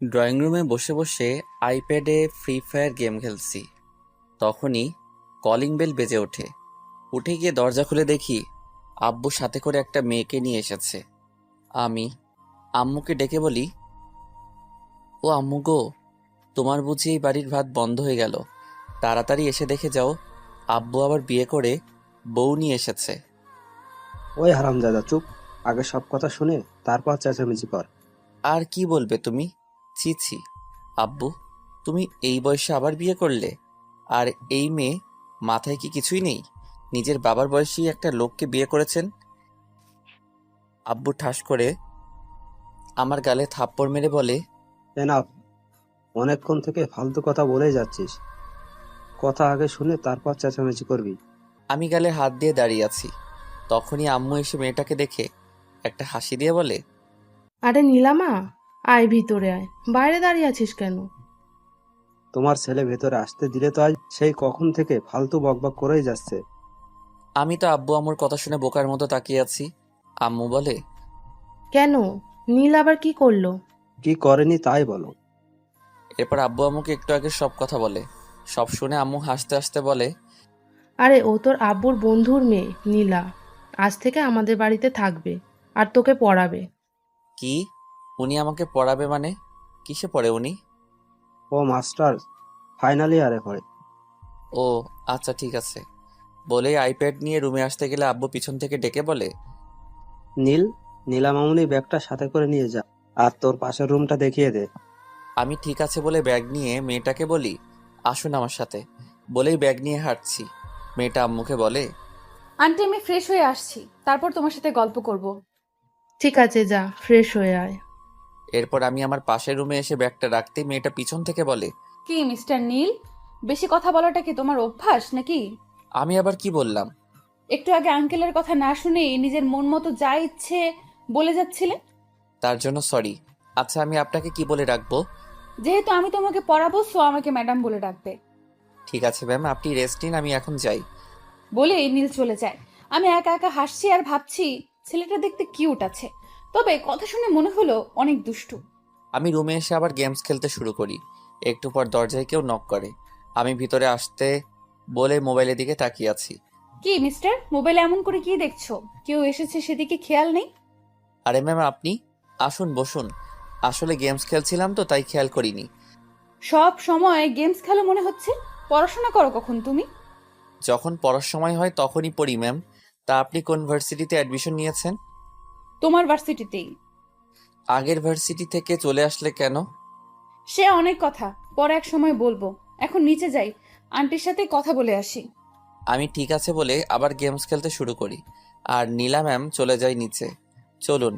Drawing রুমে বসে বসে আইপ্যাডে ফ্রি ফায়ার গেম খেলছি। তখনই কলিং বেল বেজে ওঠে। উঠে গিয়ে দরজা খুলে দেখি আব্বু সাথে করে একটা মেয়েকে নিয়ে এসেছে। আমি আম্মুকে ডেকে বলি, ও আম্মু গো, তোমার বুঝি এই বাড়ির ভাত বন্ধ হয়ে গেল? তাড়াতাড়ি এসে দেখে যাও, আব্বু আবার বিয়ে করে বউ নিয়ে এসেছে। ওই হারামজাদা চুপ। আগে সব কথা শুনে তারপর চেঁচামেচি কর। আর কি বলবে তুমি? ছি ছি, আব্বু, তুমি এই বয়সে আবার বিয়ে করলে? আর এই মেয়ে, মাথায় কি কিছুই নেই? নিজের বাবার বয়সী একটা লোককে বিয়ে করেছেন। আব্বু ঠাস করে আমার গালে থাপ্পড় মেরে বলে, এনাফ। অনেকক্ষণ থেকে ফালতু কথা বলেই যাচ্ছিস। কথা আগে শুনে তারপর চেঁচামেচি করবি। আমি গালে হাত দিয়ে দাঁড়িয়ে আছি। তখনই আম্মু এসে মেয়েটাকে দেখে একটা হাসি দিয়ে বলে, আরে নীলামা, আয় ভিতরে আয়, বাইরে দাঁড়িয়ে আছিস কেন? তোমার ছেলে ভেতরে আসতে দিলে তো আজ সেই কখন থেকে ফালতু বকবক করেই যাচ্ছে। আমি তো আব্বু আম্মুর কথা শুনে বোকার মতো তাকিয়ে আছি। আম্মু বলে, কেন? নীল আবার কি করলো? কি করেনি তাই বলো। এরপর আব্বু আম্মুকে একটু আগে সব কথা বলে। সব শুনে আম্মু হাসতে হাসতে বলে, আরে ও তোর আব্বুর বন্ধুর মেয়ে নীলা। আজ থেকে আমাদের বাড়িতে থাকবে আর তোকে পড়াবে। কি? উনি আমাকে পড়াবে মানে? কিসে পড়ে উনি? ও মাস্টার, ফাইনালি আরে পড়ে। ও আচ্ছা ঠিক আছে। বলেই আইপ্যাড নিয়ে রুমে আসতে গেলে আব্বু পিছন থেকে ডেকে বলে, নীল, নীলা মামুনি ব্যাগটা সাথে করে নিয়ে যা, আর তোর পাশের রুমটা দেখিয়ে দে। আমি ঠিক আছে বলে ব্যাগ নিয়ে মেয়েটাকে বলি, আসুন আমার সাথে। বলেই ব্যাগ নিয়ে হাঁটছি। মেয়েটা আম্মুকে বলে, আন্টি আমি ফ্রেশ হয়ে আসছি, তারপর তোমার সাথে গল্প করব। ঠিক আছে, যা ফ্রেশ হয়ে আয়। এরপর আমি আমার পাশের রুমে এসে ব্যাগটা রাখতেই মেয়েটা পিছন থেকে বলে, কি মিস্টার নীল, বেশি কথা বলাটা কি তোমার অভ্যাস নাকি? আমি আবার কি বললাম? একটু আগে আঙ্কেলের কথা না শুনে নিজের মন মতো যা ইচ্ছে বলে যাচ্ছিলে। তার জন্য সরি। আচ্ছা আমি আপনাকে কি বলে রাখবো? যেহেতু আমি তোমাকে পড়াবো সো আমাকে ম্যাডাম বলে ডাকবে। ঠিক আছে ম্যাম, আপনি রেস্ট নিন, আমি এখন যাই। বলেই নীল চলে যায়। আমি একা একা হাসছি আর ভাবছি ছেলেটা দেখতে কিউট আছে, তবে কথা শুনে মনে হলো অনেক দুষ্টু। আমি রুমে এসে আবার গেমস খেলতে শুরু করি। একটু পর দরজায় কেউ নক করে। আমি ভিতরে আসতে বলে মোবাইলের দিকে তাকিয়ে আছি। কি মিস্টার, মোবাইলে এমন করে কি দেখছো? কেউ এসেছে সেদিকে খেয়াল নেই? আরে ম্যাম আপনি, আসুন বসুন। আসলে গেমস খেলছিলাম তো তাই খেয়াল করিনি। সব সময় গেমস খেলো মনে হচ্ছে। পড়াশোনা করো কখন তুমি? যখন পড়ার সময় হয় তখনই পড়ি ম্যাম। তা আপনি কোন ভার্সিটিতে অ্যাডমিশন নিয়েছেন? তোমার ভার্সিটিতেই। আগের ভার্সিটি থেকে চলে আসলে কেন? সে অনেক কথা, পরে এক সময় বলবো। এখন নিচে যাই, আন্টির সাথে কথা বলে আসি। আমি ঠিক আছে বলে আবার গেমস খেলতে শুরু করি। আর নীলা ম্যাম চলে যায় নিচে। চলুন,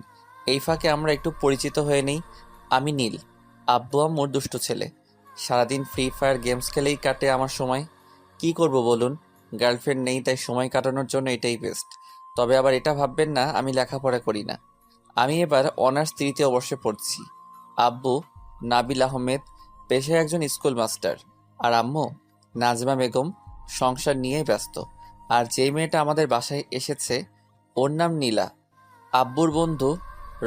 এই ফাঁকে আমরা একটু পরিচিত হয়ে নেই। আমি নীল, আব্বু আম্মুর দুষ্টু ছেলে। সারাদিন ফ্রি ফায়ার গেমস খেলেই কাটে আমার সময়। কি করব বলুন? গার্লফ্রেন্ড নেই, তাই সময় কাটানোর জন্য এটাই বেস্ট। তবে আবার এটা ভাববেন না আমি লেখাপড়া করি না। আমি এবার অনার্স 3-তে অবশ্যই পড়ছি। আব্বু নাবিল আহমেদ, পেশায় একজন স্কুল মাস্টার। আর আম্মু নাজমা বেগম, সংসার নিয়েই ব্যস্ত। আর যেই মেয়েটা আমাদের বাসায় এসেছে ওর নাম নীলা, আব্বুর বন্ধু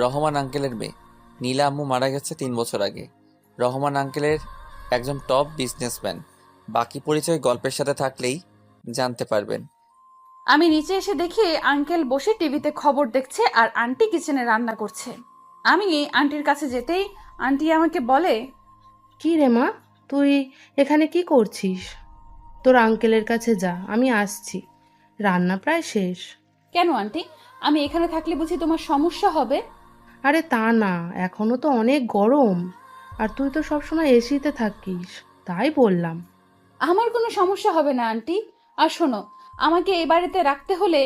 রহমান আঙ্কেলের মেয়ে। নীলা আম্মু মারা গেছে 3 বছর আগে। রহমান আঙ্কেলের একজন টপ বিজনেসম্যান। বাকি পরিচয় গল্পের সাথে থাকলেই জানতে পারবেন। আমি নিচে এসে দেখি আঙ্কেল বসে টিভিতে খবর দেখছে আর আন্টি কিচেনে রান্না করছে। আমি আন্টির কাছে যেতেই আন্টি আমাকে বলে, কি রে মা, তুই এখানে কি করছিস? তোর আঙ্কেলের কাছে যা, আমি আসছি। রান্না প্রায় শেষ। কেন আন্টি, আমি এখানে থাকলে বুঝি তোমার সমস্যা হবে? আরে তা না, এখনো তো অনেক গরম। আর তুই তো সবসময় এসিতে থাকিস, তাই বললাম। আমার কোনো সমস্যা হবে না আন্টি। আর শোনো, আমাকে এই বাড়িতে রাখতে হলে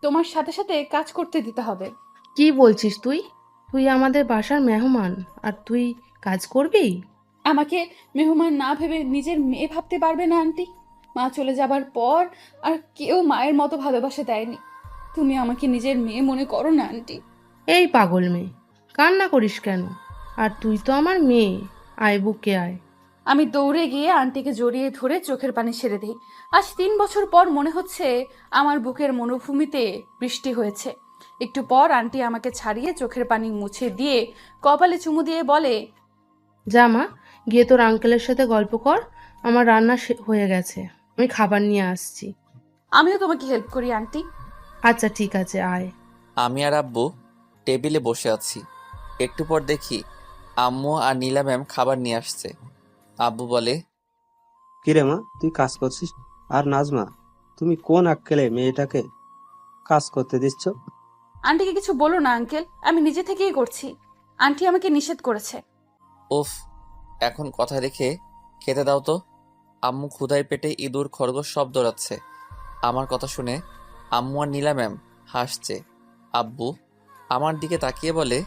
তোমার সাথে সাথে কাজ করতে দিতে হবে। কি বলছিস তুই? তুই আমাদের বাসার মেহমান আর তুই কাজ করবি? আমাকে মেহমান না ভেবে নিজের মেয়ে ভাবতে পারবে না আন্টি? মা চলে যাবার পর আর কেউ মায়ের মতো ভালোবাসা দেয়নি। তুমি আমাকে নিজের মেয়ে মনে করো না আন্টি। এই পাগল মেয়ে, কান্না করিস কেন? আর তুই তো আমার মেয়ে। আয় বুকে আয়। আমি দৌড়ে গিয়ে আন্টিকে জড়িয়ে ধরে চোখের পানি ছেড়ে দিই। আজ 3 বছর পর মনে হচ্ছে আমার বুকের মরুভূমিতে বৃষ্টি হয়েছে। একটু পর আন্টি আমাকে ছাড়িয়ে চোখের পানি মুছে দিয়ে কপালে চুমু দিয়ে বলে, যা মা, গিয়ে তোর আঙ্কেলের সাথে গল্প কর। আমার রান্না হয়ে গেছে, আমি খাবার নিয়ে আসছি। আমিও তোমাকে হেল্প করি আন্টি। আচ্ছা ঠিক আছে, আয়। আমি আর আব্বু টেবিলে বসে আছি। একটু পর দেখি আম্মু আর নীলা ম্যাম খাবার নিয়ে আসছে। আব্বু বলে, কিরে মা, তুই কাজ করছিস? আর নাজমা, তুমি কোন আক্কেলে মেয়েটাকে কাজ করতে দিচ্ছ? আন্টিকে কিছু বলো না আঙ্কেল, আমি নিজে থেকেই করছি। আন্টি আমাকে নিষেধ করেছে। উফ, এখন কথা রেখে খেতে দাও তো। আম্মু ক্ষুধায় পেটে ইঁদুর খরগোশ সব দৌড়াচ্ছে। আমার কথা শুনে আম্মু আর নীলা ম্যাম হাসছে। আব্বু আমার দিকে তাকিয়ে বলে,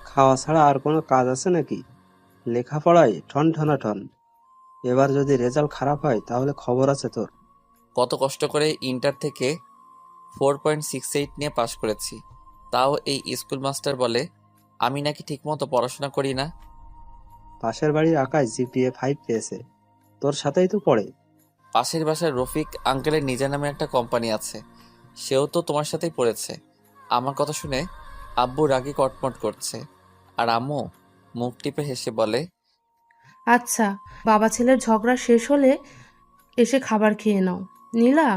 খাওয়া ছাড়া আর কোনো কাজ আছে নাকি? লেখাপড়ায় ঠন ঠন। এবার যদি রেজাল্ট খারাপ হয় তাহলে খবর আছে তোর। কত কষ্ট করে ইন্টার থেকে 4.68 নিয়ে পাশ করেছি, তাও এই স্কুল মাস্টার বলে আমি নাকি ঠিকমতো পড়াশোনা করি না। পাশের বাড়ির আকাশ জিপিএ 5 পেয়েছে, তোর সাথেই তো পড়ে। পাশের বাসার রফিক আঙ্কেলের নিজের নামে একটা কোম্পানি আছে, সেও তো তোমার সাথেই পড়েছে। আমার কথা শুনে আব্বু রাগে কটমট করছে, আর আম্মু মুখ টিপে হেসে বলে, আচ্ছা, বাবা ছেলের ঝগড়া শেষ হলে এসে খাবার খেয়ে নাও। নীলা,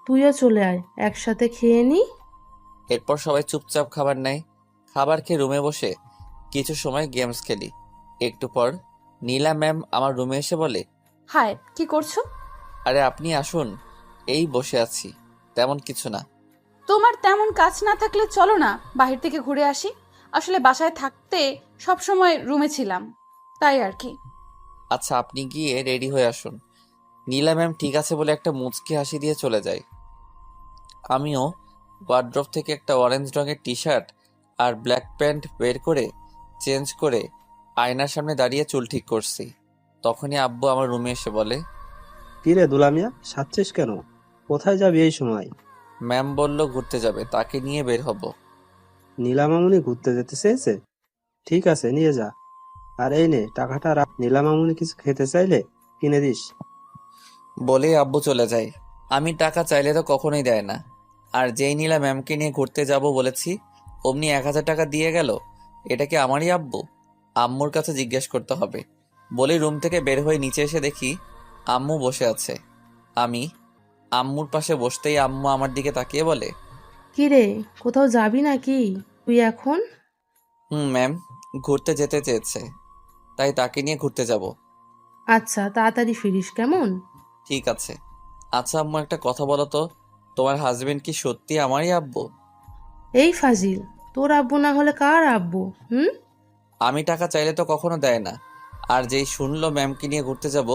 তুইও চলে আয়, একসাথে খেয়ে নি। এরপর সবাই চুপচাপ খাবার নেয়। খাবার খেয়ে রুমে বসে কিছু সময় গেমস খেলি। একটু পর নীলা ম্যাম আমার রুমে এসে বলে, হায়, কি করছো? আরে আপনি আসুন, এই বসে আছি, তেমন কিছু না। তোমার তেমন কাজ না থাকলে চলো না বাহির থেকে ঘুরে আসি। আসলে বাসায় থাকতে সব সময় রুমে ছিলাম, তাই আর কি। আচ্ছা আপনি গিয়ে রেডি হয়ে আসুন। নীলা ম্যাম ঠিক আছে বলে একটা মুচকি হাসি দিয়ে চলে যায়। আমিও ওয়ার্ড্রপ থেকে একটা অরেঞ্জ রঙের টি শার্ট আর ব্ল্যাক প্যান্ট বের করে চেঞ্জ করে আয়নার সামনে দাঁড়িয়ে চুল ঠিক করছি। তখনই আব্বু আমার রুমে এসে বলে, কিরে দুলামিয়া, সাচ্ছিস কেন? কোথায় যাবি এই সময়? ম্যাম বলল ঘুরতে যাবে, তাকে নিয়ে বের হব। নীলামামুনি ঘুরতে যেতে চেয়েছে? ঠিক আছে, নিয়ে যা। আর এই নে টাকাটা রাখ, নীলামামুনি কিছু খেতে চাইলে কিনে দিস। বলেই আব্বু চলে যায়। আমি টাকা চাইলে তো কখনোই দেয় না, আর যেই নীলা ম্যামকে নিয়ে ঘুরতে যাব বলেছি অমনি 1,000 টাকা দিয়ে গেল। এটা কি আমারই আব্বু? আম্মুর কাছে জিজ্ঞেস করতে হবে। বলেই রুম থেকে বের হয়ে নিচে এসে দেখি আম্মু বসে আছে। আমি আম্মুর পাশে বসতেই আম্মু আমার দিকে তাকিয়ে বলে, কি রে, কোথাও যাবি নাকি তুই এখন? ম্যাম, ঘুরতে যেতে চেয়েছে, তাই তাকে নিয়ে ঘুরতে যাব। আচ্ছা, তাড়াতাড়ি ফিরিস কেমন? ঠিক আছে। আচ্ছা আম্মু, একটা কথা বলো তো, তোমার হাজবেন্ড কি সত্যি আমারই আব্বু? এই ফাজিল, তোর আব্বু না হলে কার আব্বু? হুম? আমি টাকা চাইলে তো কখনো দেয় না, আর যেই শুনলো ম্যামকে নিয়ে ঘুরতে যাব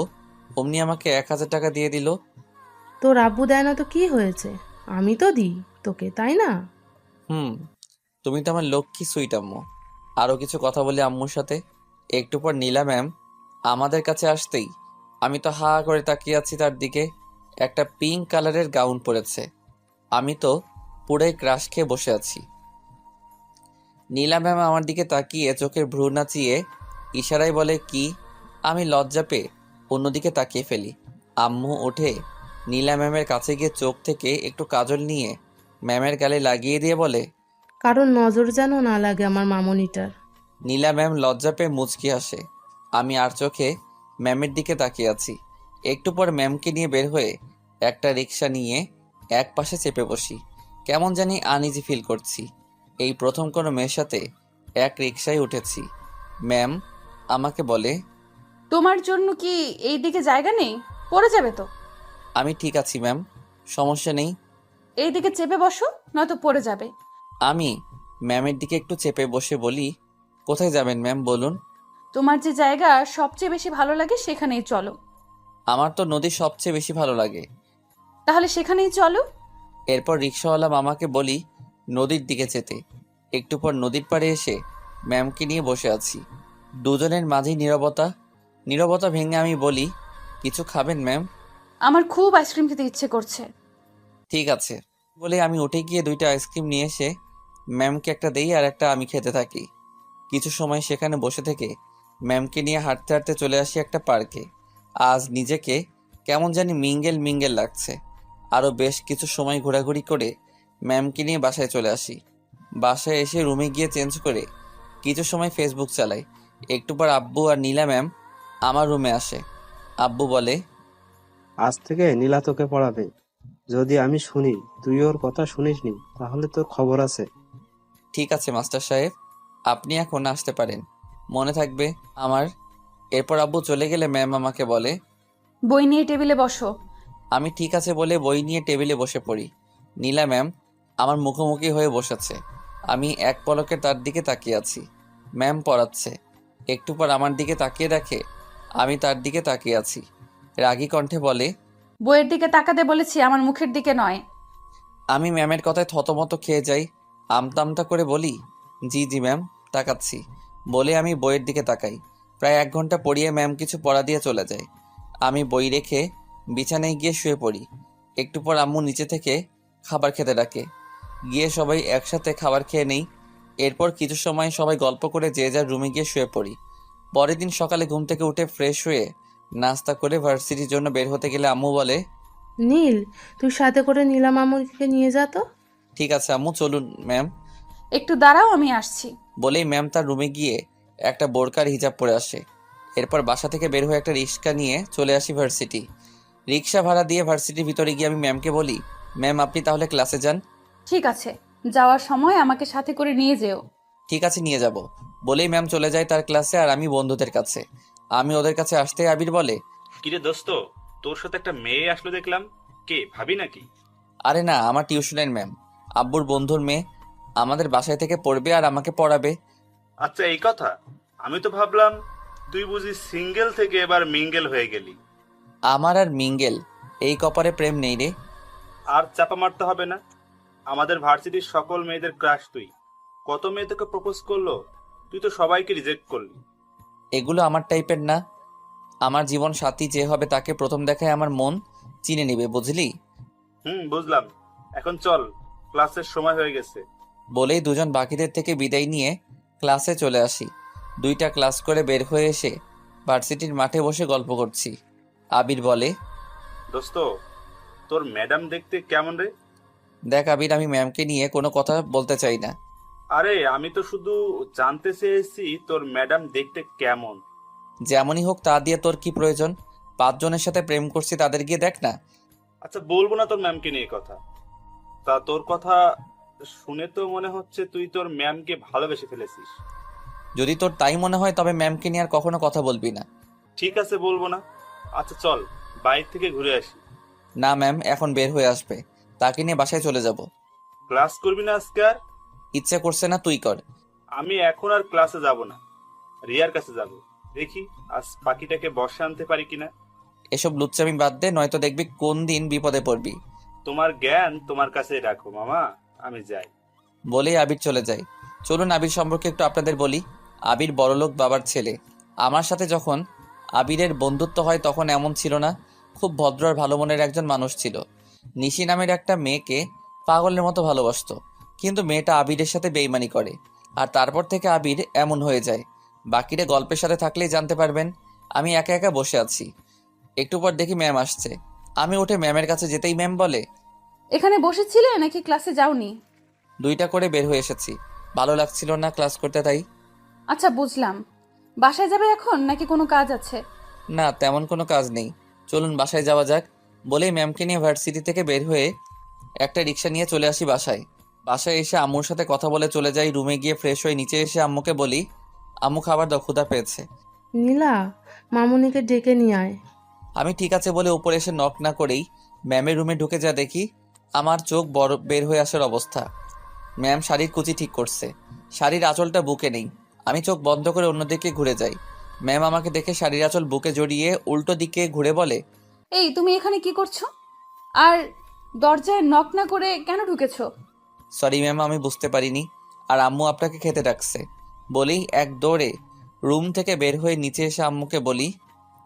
অমনি আমাকে 1,000 টাকা দিয়ে দিল। তোর আব্বু দেয় না তো কি হয়েছে? আমি তো দিই তোকে, তাই না? হুম, তুমি তো আমার লক্ষ্মী সুইট আম্মু। আরও কিছু কথা বলি আম্মুর সাথে। একটু পর নীলা ম্যাম আমাদের কাছে আসতেই আমি তো হা করে তাকিয়ে আছি তার দিকে। একটা পিঙ্ক কালারের গাউন পরেছে। আমি তো পুরাই ক্রাশ খেয়ে বসে আছি। নীলা ম্যাম আমার দিকে তাকিয়ে চোখের ভ্রু নাচিয়ে ইশারায় বলে কি, আমি লজ্জা পেয়ে অন্যদিকে তাকিয়ে ফেলি। আম্মু উঠে নীলা ম্যামের কাছে গিয়ে চোখ থেকে একটু কাজল নিয়ে ম্যামের গালে লাগিয়ে দিয়ে বলে, কারণ নজর যেন না লাগে আমার মামনিটার। নীলা ম্যাম লজ্জা পেয়ে মুচকি আসে। আমি আর চোখে ম্যামের দিকে তাকিয়ে আছি। একটু পর ম্যামকে নিয়ে বের হয়ে একটা রিক্সা নিয়ে এক পাশে চেপে বসি। কেমন জানি আনইজি ফিল করছি। এই প্রথম কোনো মেয়ের সাথে এক রিক্সায় উঠেছি। ম্যাম আমাকে বলে, তোমার জন্য কি এই দিকে জায়গা নেই? পড়ে যাবে তো। আমি ঠিক আছি ম্যাম, সমস্যা নেই। এই দিকে চেপে বসো, নয়তো পড়ে যাবে। আমি ম্যামের দিকে একটু চেপে বসে বলি, কোথায় যাবেন ম্যাম বলুন? তোমার যে জায়গা সবচেয়ে বেশি ভালো লাগে সেখানেই চলো। আমার তো নদী সবচেয়ে বেশি ভালো লাগে। তাহলে সেখানেই চলো। এরপর রিক্সাওয়ালা মামাকে বলি নদীর দিকে যেতে। একটু পর নদীর পাড়ে এসে ম্যামকে নিয়ে বসে আছি। দুজনের মাঝেই নীরবতা। নীরবতা ভেঙে আমি বলি, কিছু খাবেন ম্যাম? আমার খুব আইসক্রিম খেতে ইচ্ছে করছে। ঠিক আছে বলে আমি উঠে গিয়ে 2টা আইসক্রিম নিয়ে এসে ম্যামকে একটা দেই আর একটা আমি খেতে থাকি। কিছু সময় সেখানে বসে থেকে ম্যামকে নিয়ে হাঁটতে হাঁটতে চলে আসি একটা পার্কে। আজ নিজেকে কেমন জানি মিঙ্গেল মিঙ্গেল লাগছে। আরও বেশ কিছু সময় ঘোরাঘুরি করে ম্যামকে নিয়ে বাসায় চলে আসি। বাসায় এসে রুমে গিয়ে চেঞ্জ করে কিছু সময় ফেসবুক চালাই। একটু পর আব্বু আর নীলা ম্যাম আমার রুমে আসে। আব্বু বলে, আজ থেকে নীলা তোকে পড়াবে। যদি আমি শুনি তুই ওর কথা শুনিসনি তাহলে তোর খবর আছে। ঠিক আছে মাস্টার সাহেব, আপনি এখন আসতে পারেন, মনে থাকবে আমার। এরপর আব্বু চলে গেলে ম্যাম আমাকে বলে, বই নিয়ে টেবিলে বসো। আমি ঠিক আছে বলে বই নিয়ে টেবিলে বসে পড়ি। নীলা ম্যাম আমার মুখোমুখি হয়ে বসেছে। আমি এক পলকে তার দিকে তাকিয়ে আছি। ম্যাম পড়াচ্ছে। একটু পর আমার দিকে তাকিয়ে দেখে আমি তার দিকে তাকিয়ে আছি। রাগী কণ্ঠে বলে, বইয়ের দিকে তাকাতে বলেছি, আমার মুখের দিকে নয়। আমি ম্যামের কথায় থতমত খেয়ে যাই। আমতা আমতা করে বলি, জি জি ম্যাম, তাকাচ্ছি। বলে আমি বইয়ের দিকে তাকাই। প্রায় 1 ঘন্টা পড়িয়ে ম্যাম কিছু পড়া দিয়ে চলে যায়। আমি বই রেখে বিছানায় গিয়ে শুয়ে পড়ি। একটু পর আম্মু নিচে থেকে খাবার খেতে ডাকে। গিয়ে সবাই একসাথে খাবার খেয়ে নেই। এরপর কিছু সময় সবাই গল্প করে যে যার রুমে গিয়ে শুয়ে পড়ি। পরের দিন সকালে ঘুম থেকে উঠে ফ্রেশ হয়ে নাস্তা করে ভার্সিটির জন্য বের হতে গেলে আম্মু বলে, নীল, তুই সাথে করে নীলা মামুনিকে নিয়ে যা তো। ঠিক আছে আম্মু, চলুন ম্যাম। একটু দাঁড়াও, আমি আসছি। বলেই ম্যাম তার রুমে গিয়ে একটা বোরকার হিজাব পরে আসে। এরপর বাসা থেকে বের হয়ে একটা রিক্সা নিয়ে চলে আসি ভার্সিটি। রিক্সা ভাড়া দিয়ে ভার্সিটির ভিতরে গিয়ে আমি ম্যামকে বলি, ম্যাম আপনি তাহলে ক্লাসে যান। ঠিক আছে, যাওয়ার সময় আমাকে সাথে করে নিয়ে যেও। ঠিক আছে নিয়ে যাব। বলেই ম্যাম চলে যায় তার ক্লাসে আর আমি বন্ধুদের কাছে। আমি ওদের কাছে আসতে আবির বলে, কিরে দোস্ত, তোর সাথে একটা মেয়ে আসলো দেখলাম, কে ভাবি নাকি? আরে না, আমার টিউশনের ম্যাম, আব্বুর বন্ধুর মেয়ে। আমাদের বাসায় থেকে পড়বে আর আমাকে পড়াবে। আচ্ছা এই কথা, আমি তো ভাবলাম তুই বুঝি সিঙ্গেল থেকে এবার মিঙ্গেল হয়ে গেলি। আমার আর মিঙ্গেল এই কপারে প্রেম নেই রে। আর চাপা মারতে হবে না, আমাদের ভার্সিটির সকল মেয়েদের ক্রাশ তুই। কত মেয়ে তোকে প্রপোজ করলো, তুই তো সবাইকে রিজেক্ট করলি। এগুলো আমার টাইপের না। আমার জীবন সাথী যে হবে তাকে প্রথম দেখায় আমার মন চিনে নেবে, বুঝলি? বুঝলাম। এখন চল, ক্লাসের সময় হয়ে গেছে। বলেই দুজন বাকিদের থেকে বিদায় নিয়ে ক্লাসে চলে আসি। 2টা ক্লাস করে বের হয়ে এসে ভার্সিটির মাঠে বসে গল্প করছি। আবির বলে, দোস্ত, তোর ম্যাডাম দেখতে কেমন রে? দেখ আবির, আমি ম্যামকে নিয়ে কোনো কথা বলতে চাই না। আরে আমি তো শুধু জানতে চেয়েছি তোর ম্যাডাম দেখতে কেমন। যেমনই হোক তা দিয়ে তোর কি প্রয়োজন? 5 জনের সাথে প্রেম করছি, তাদের গিয়ে দেখ না। আচ্ছা বলবো না তোর ম্যামকে নিয়ে কথা। তা তোর কথা শুনে তো মনে হচ্ছে তুই তোর ম্যামকে ভালোবেসে ফেলেছিস। যদি তোর তাই মনে হয় তবে ম্যামকে নিয়ে আর কখনো কথা বলবি না। ঠিক আছে, বলবো না। আচ্ছা চল, বাইরে থেকে ঘুরে আসি। না ম্যাম এখন বের হয়ে আসবে, তাকে নিয়ে বাসায় চলে যাব। ক্লাস করবি না আজকে আর? ইচ্ছে করছে না, তুই কর। আমি এখন আর ক্লাসে যাব না, রিয়ার কাছে যাব। দেখি আজ পাখিটাকে বর্ষা আনতে পারি কিনা। এসব লুচ্চামি বাদ দে, নয়তো দেখবি কোন দিন বিপদে পড়বি। তোমার জ্ঞান তোমার কাছেই রাখো মামা, আমি যাই। বলেই আবির চলে যায়। চলুন আবির সম্পর্কে একটু আপনাদের বলি। আবির বড়লোক বাবার ছেলে। আমার সাথে যখন আবিরের বন্ধুত্ব হয় তখন এমন ছিল না। খুব ভদ্র আর ভালো মনের একজন মানুষ ছিল। নিশি নামের একটা মেয়েকে পাগলের মতো ভালোবাসতো, কিন্তু মেয়েটা আবিরের সাথে বেইমানি করে। আর তারপর থেকে আবির এমন হয়ে যায়। বাকিরা গল্পের সাথে থাকলেই জানতে পারবেন। আমি একা একা বসে আছি। একটু পর দেখি ম্যাম আসছে। আমি উঠে ম্যামের কাছে যেতেই ম্যাম বলে, এখানে বসেছিলে নাকি ক্লাসে যাওনি? 2টা করে বের হয়ে এসেছি, ভালো লাগছিল না ক্লাস করতে তাই। আচ্ছা বুঝলাম। বাসায় যাবে এখন নাকি কোনো কাজ আছে? না তেমন কোনো কাজ নেই, চলুন বাসায় যাওয়া যাক। বলেই ম্যামকে নিয়ে ভার্সিটি থেকে বের হয়ে একটা রিক্সা নিয়ে চলে আসি বাসায়। বাসায় এসে আম্মুর সাথে কথা বলে চলে যাই রুমে। গিয়ে ফ্রেশ হয়ে নিচে এসে আম্মুকে বলি, আম্মু খাবার দাও, ক্ষুধা পেয়েছে। নীলা, মামুনিকে ডেকে নিয়ে আয়। আমি ঠিক আছে বলে উপরে এসে নক না করেই ম্যামের রুমে ঢুকে যা দেখি আমার চোখ বড় বের হয়ে আসার অবস্থা। ম্যাম শাড়ির কুচি ঠিক করছে, শাড়ির আঁচলটা বুকে নেই। আমি চোখ বন্ধ করে অন্যদিকে ঘুরে যাই। ম্যাম আমাকে দেখে শাড়ির আঁচল বুকে জড়িয়ে উল্টো দিকে ঘুরে বলে, এই তুমি এখানে কি করছো? আর দরজায় নক না করে কেন ঢুকেছো? সরি ম্যাম, আমি বুঝতে পারিনি। আর আম্মু আপনাকে খেতে ডাকছে। বলেই এক দৌড়ে রুম থেকে বের হয়ে নিচে এসে আম্মুকে বলি,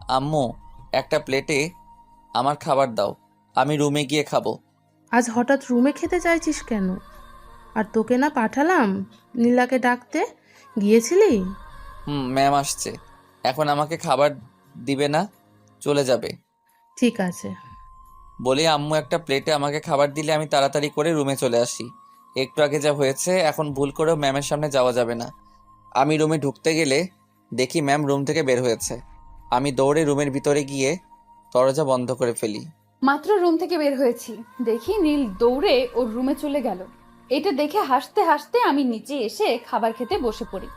আম্মু একটা প্লেটে আমার খাবার দাও, আমি রুমে গিয়ে খাবো। আজ হঠাৎ রুমে খেতে চাইছিস কেন? আর তোকে না পাঠালাম নীলাকে ডাকতে, গিয়েছিলি? ম্যাম আসছে, এখন আমাকে খাবার দিবে না, চলে যাবে। ঠিক আছে। বলে আম্মু একটা প্লেটে আমাকে খাবার দিলে আমি তাড়াতাড়ি করে রুমে চলে আসি। একটু আগে যা হয়েছে এখন ভুল করেও ম্যামের সামনে যাওয়া যাবে না। আমি রুমে ঢুকতে গেলে দেখি ম্যাম রুম থেকে বের হয়েছে। আমি দৌড়ে রুমের ভিতরে গিয়ে দরজা বন্ধ করে ফেলি। মাত্র রুম থেকে বের হয়েছি, দেখি নীল দৌড়ে ওর রুমে চলে গেল। এটা দেখে হাসতে হাসতে আমি নিচে এসে খাবার খেতে বসে পড়ি।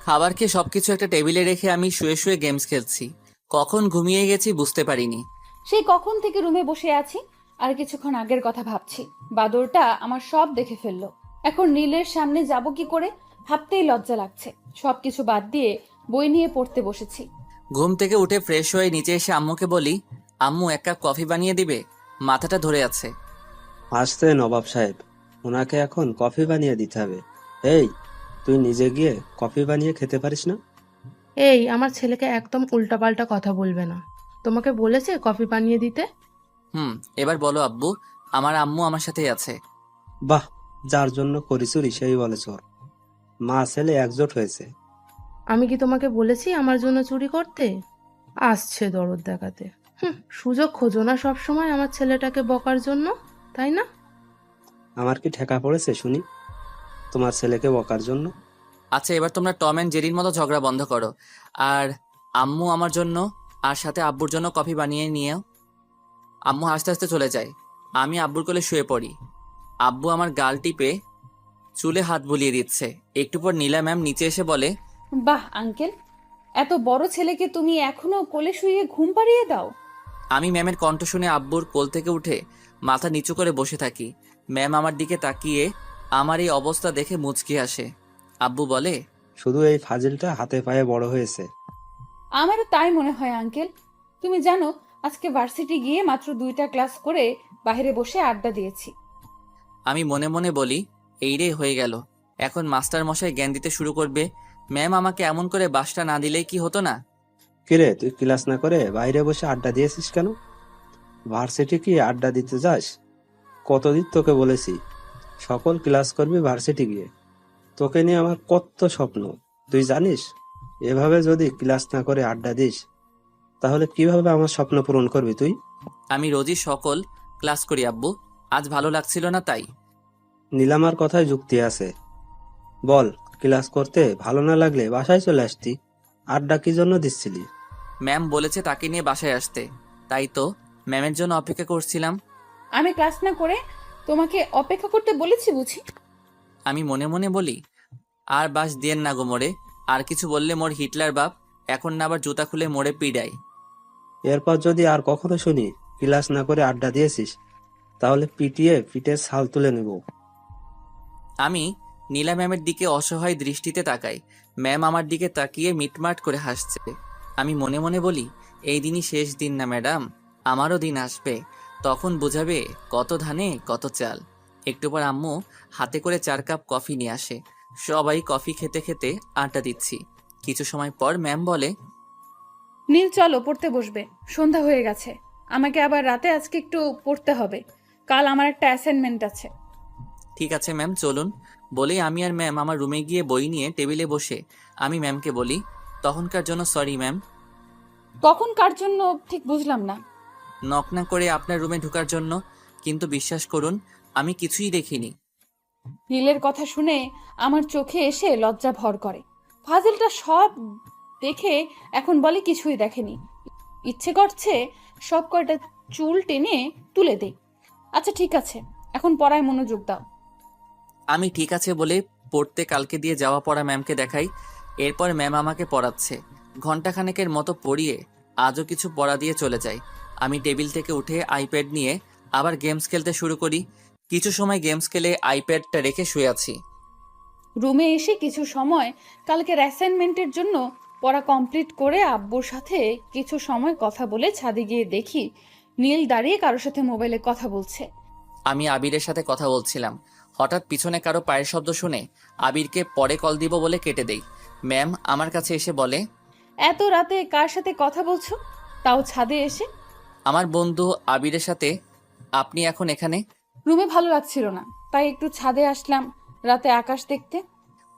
খাবার খেয়ে সবকিছু একটা টেবিলে রেখে আমি শুয়ে শুয়ে গেমস খেলছি। কখন ঘুমিয়ে গেছি বুঝতে পারিনি। সেই কখন থেকে রুমে বসে আছি, আর কিছুক্ষণ আগের কথা ভাবছি। বাদরটা আমার সব দেখে ফেললো। এখন নীলের সামনে যাব কি করে ভাবতেই লজ্জা লাগছে। সবকিছু বাদ দিয়ে বই নিয়ে পড়তে বসেছি। ঘুম থেকে উঠে ফ্রেশ হয়ে নিচে এসে আম্মুকে বলি, আম্মু এক কাপ কফি বানিয়ে দিবে, মাথাটা ধরে আছে। আসতে নবাব সাহেব, ওনাকে এখন কফি বানিয়ে দিতে হবে। এই, তুই নিজে গিয়ে কফি বানিয়ে খেতে পারিস না? এই, আমার ছেলেকে একদম উল্টাপাল্টা কথা বলবে না। তোমাকে বলেছে কফি বানিয়ে দিতে? এবার বলো আব্বু, আমার আম্মু আমার সাথেই আছে। বাহ, যার জন্য করি চুরি সেই বলে চোর। মা ছেলে একজোট হয়েছে। আমি কি তোমাকে বলেছি আমার জন্য চুরি করতে? আসছে দরদ দেখাতে। সুযোগ খোঁজো না সব সময় আমার ছেলেটাকে বকার জন্য, তাই না? আমার কি ঠেকা পড়েছে শুনি তোমার ছেলেকে বকার জন্য? আচ্ছা, এবার তোমরা টম অ্যান্ড জেরির মতো ঝগড়া বন্ধ করো। আর আম্মু আমার জন্য আর সাথে আব্বুর জন্য কফি বানিয়ে নিয়েও। আম্মু হাসতে হাসতে চলে যায়। আমি আব্বুর কোলে শুয়ে পড়ি। আব্বু আমার গাল টিপে চুলে হাত বুলিয়ে দিচ্ছে। একটু পর নীলা ম্যাম নিচে এসে বলে, বাহ আঙ্কেল, এত বড় ছেলেকে তুমি এখনো কোলে শুয়ে ঘুম পাড়িয়ে দাও। আমি ম্যামের কণ্ঠ শুনে আব্বুর কোল থেকে উঠে মাথা নিচু করে বসে থাকি। ম্যাম আমার দিকে তাকিয়ে আমার এই অবস্থা দেখে মুচকি আসে। আব্বু বলে, শুধু এই ফাজিলটা হাতে পায়ে বড় হয়েছে। আমারও তাই মনে হয় আঙ্কেল। তুমি জানো, আজকে ভার্সিটি গিয়ে মাত্র 2টা ক্লাস করে বাইরে বসে আড্ডা দিয়েছি। আমি মনে মনে বলি, এই রে হয়ে গেল, এখন মাস্টার মশাই জ্ঞান দিতে শুরু করবে। ম্যাম আমাকে এমন করে বাসটা না দিলেই কি হতো না? কিরে, তুই ক্লাস না করে বাইরে বসে আড্ডা দিয়েছিস কেন? ভার্সিটি কি আড্ডা দিতে যাস? কতদিন তোকে বলেছি সকল ক্লাস করবি ভার্সিটি গিয়ে। তোকে নিয়ে আমার কত স্বপ্ন, তুই জানিস? এভাবে যদি ক্লাস না করে আড্ডা দিস তাহলে কিভাবে আমার স্বপ্ন পূরণ করবি তুই? আমি রোজই সকল ক্লাস করি আব্বু, আজ ভালো লাগছিল না তাই। নীলামার কথায় যুক্তি আছে। বল, ক্লাস করতে ভালো না লাগলে বাসায় চলে আসতি, আড্ডা কি জন্য দিচ্ছিলি? ম্যাম বলেছে তাকে নিয়ে বাসায় আসতে, তাই তো ম্যামের জন্য অপেক্ষা করছিলাম। আমি ক্লাস না করে তোমাকে অপেক্ষা করতে বলেছি বুঝি? আমি মনে মনে বলি, আর বাস দিয়েন না গো মোড়ে, আর কিছু বললে মোর হিটলার বাপ এখন না আবার জুতা খুলে মোড়ে পিডাই। এরপর যদি আর কখনো শুনি ক্লাস না করে আড্ডা দিয়েছিস তাহলে পিটিয়ে পিঠের ছাল তুলে নেব। আমি নীলা ম্যামের দিকে অসহায় দৃষ্টিতে তাকাই। ম্যাম আমার দিকে তাকিয়ে মিটমাট করে হাসছে। আমি মনে মনে বলি, এই দিনই শেষ দিন না ম্যাডাম, আমারও দিন আসবে, তখন বোঝাবে কত ধানে কত চাল। একটু পর আম্মু হাতে করে 4 কাপ কফি নিয়ে আসে। সবাই কফি খেতে খেতে আড্ডা দিচ্ছি। কিছু সময় পর ম্যাম বলে, নীল চলো পড়তে বসবে, সন্ধ্যা হয়ে গেছে। আমাকে আবার রাতে আজকে একটু পড়তে হবে, কাল আমার একটা অ্যাসাইনমেন্ট আছে। ঠিক আছে ম্যাম চলুন। বলেই আমি আর ম্যাম আমার রুমে গিয়ে বই নিয়ে টেবিলে বসে আমি ম্যামকে বলি, তখনকার জন্য সরি ম্যাম। কখন কার জন্য ঠিক বুঝলাম না। নক না করে আপনার রুমে ঢোকার জন্য, কিন্তু বিশ্বাস করুন আমি কিছুই দেখিনি। নীলের কথা শুনে আমার চোখে এসে লজ্জা ভর করে। ফাজিলটা সব দেখে এখন বলে কিছুই দেখেনি। ইচ্ছে করছে সব কয়টা চুল টেনে তুলে দেই। আচ্ছা ঠিক আছে, এখন পড়ায় মনোযোগ দাও। আমি ঠিক আছে বলে পড়তে কালকে দিয়ে যাওয়া পড়া ম্যামকে দেখাই। এরপর ম্যাম আমাকে পড়াচ্ছে। ঘন্টাখানেকের মতো পড়িয়ে আজও কিছু পড়া দিয়ে চলে যায়। আমি টেবিল থেকে উঠে আইপ্যাড নিয়ে আবার গেমস খেলতে শুরু করি। কিছু সময় গেমস খেলে আইপ্যাডটা রেখে শুয়ে আছি। রুমে এসে কিছু সময় কালকের অ্যাসাইনমেন্টের জন্য পড়া কমপ্লিট করে আব্বুর সাথে কিছু সময় কথা বলে ছাদে গিয়ে দেখি নীল দাঁড়িয়ে কারোর সাথে মোবাইলে কথা বলছে। আমি আবিরের সাথে কথা বলছিলাম। হঠাৎ পিছনে কারো পায়ের শব্দ শুনে আবিরকে পরে কল দিব বলে কেটে দেই। ম্যাম আমার কাছে এসে বলে, এত রাতে কার সাথে কথা বলছো, তাও ছাদে এসে? আমার বন্ধু আবিরের সাথে। আপনি এখন এখানে? রুমে ভালো লাগছিল না, তাই একটু ছাদে আসলাম রাতে আকাশ দেখতে।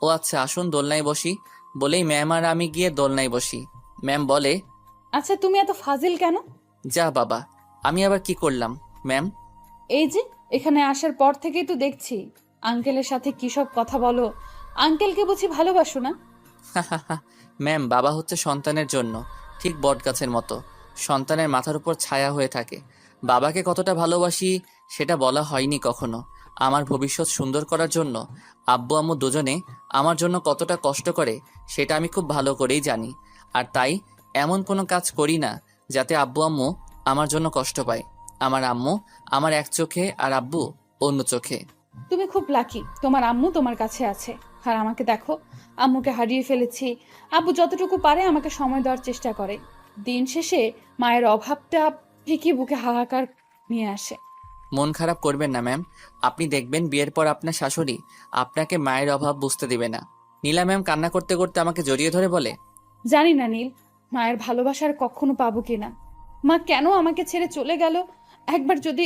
ও আচ্ছা, আসুন দোলনায় বসি। বলেই ম্যাম আর আমি গিয়ে দোলনায় বসি। ম্যাম বলে, আচ্ছা তুমি এত ফাজিল কেন? যা বাবা, আমি আবার কি করলাম ম্যাম? এই যে এখানে আসার পর থেকেই তো দেখছি আঙ্কেলের সাথে কি সব কথা বলো। আঙ্কেলকে বুঝি ভালোবাসো না? ম্যাম, বাবা হচ্ছে সন্তানের জন্য ঠিক বটগাছের মতো, সন্তানের মাথার উপর ছায়া হয়ে থাকে। বাবাকে কতটা ভালোবাসি সেটা বলা হয়নি কখনো। আমার ভবিষ্যৎ সুন্দর করার জন্য আব্বু আম্মু দুজনে আমার জন্য কতটা কষ্ট করে সেটা আমি খুব ভালো করেই জানি। আর তাই এমন কোনো কাজ করি না যাতে আব্বু আম্মু আমার জন্য কষ্ট পায়। আমার আম্মু আমার এক চোখে আর আব্বু অন্য চোখে। তুমি খুব লাকি, তোমার আম্মু তোমার কাছে আছে। আর আমাকে দেখো, আম্মুকে হারিয়ে ফেলেছি। আব্বু যতটুকু পারে আমাকে সময় দেওয়ার চেষ্টা করে। দিন শেষে মায়ের অভাবটা ঠিকই বুকে হাহাকার নিয়ে আসে। মন খারাপ করবেন না ম্যাম, আপনি দেখবেন বিয়ের পর আপনার শাশুড়ি আপনাকে মায়ের অভাব বুঝতে দিবে না। নীলা ম্যাম কান্না করতে করতে আমাকে জড়িয়ে ধরে বলে, জানি না নীল, মায়ের ভালোবাসার কখনো পাবো কিনা। মা কেন আমাকে ছেড়ে চলে গেল? একবার যদি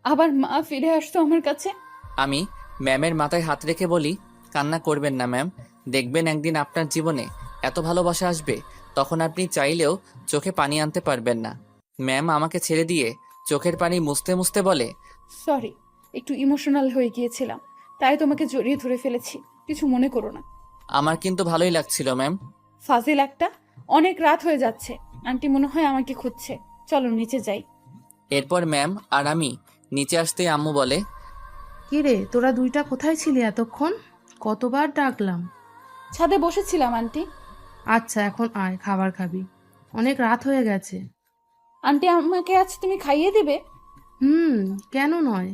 আবার মা ফিরে আসতো আমার কাছে। আমি ম্যামের মাথায় হাত রেখে বলি, কান্না করবেন না ম্যাম, দেখবেন একদিন আপনার জীবনে এত ভালোবাসা আসবে তখন আপনি চাইলেও চোখে পানি আনতে পারবেন না। ম্যাম আমাকে ছেড়ে দিয়ে চোখের পানি মুছতে মুছতে বলে, সরি, একটু ইমোশনাল হয়ে গিয়েছিলাম, তাই তোমাকে জড়িয়ে ধরে ফেলেছি, কিছু মনে করো না। আমার কিন্তু ভালোই লাগছিল ম্যাম। ফাজিল একটা, অনেক রাত হয়ে যাচ্ছে, আন্টি মনে হয় আমাকে খুঁজছে, চলো নিচে যাই। এরপর ম্যাম আর আমি নিচে আসতেই আম্মু বলে, কিরে, তোরা দুইটা কোথায় ছিলি এতক্ষণ? কতবার ডাকলাম। ছাদে বসেছিলাম আন্টি। আচ্ছা, এখন আয়, খাবার খাবি। অনেক রাত হয়ে গেছে। আন্টি আমাকে আজ তুমি খাইয়ে দিবে? কেন নয়।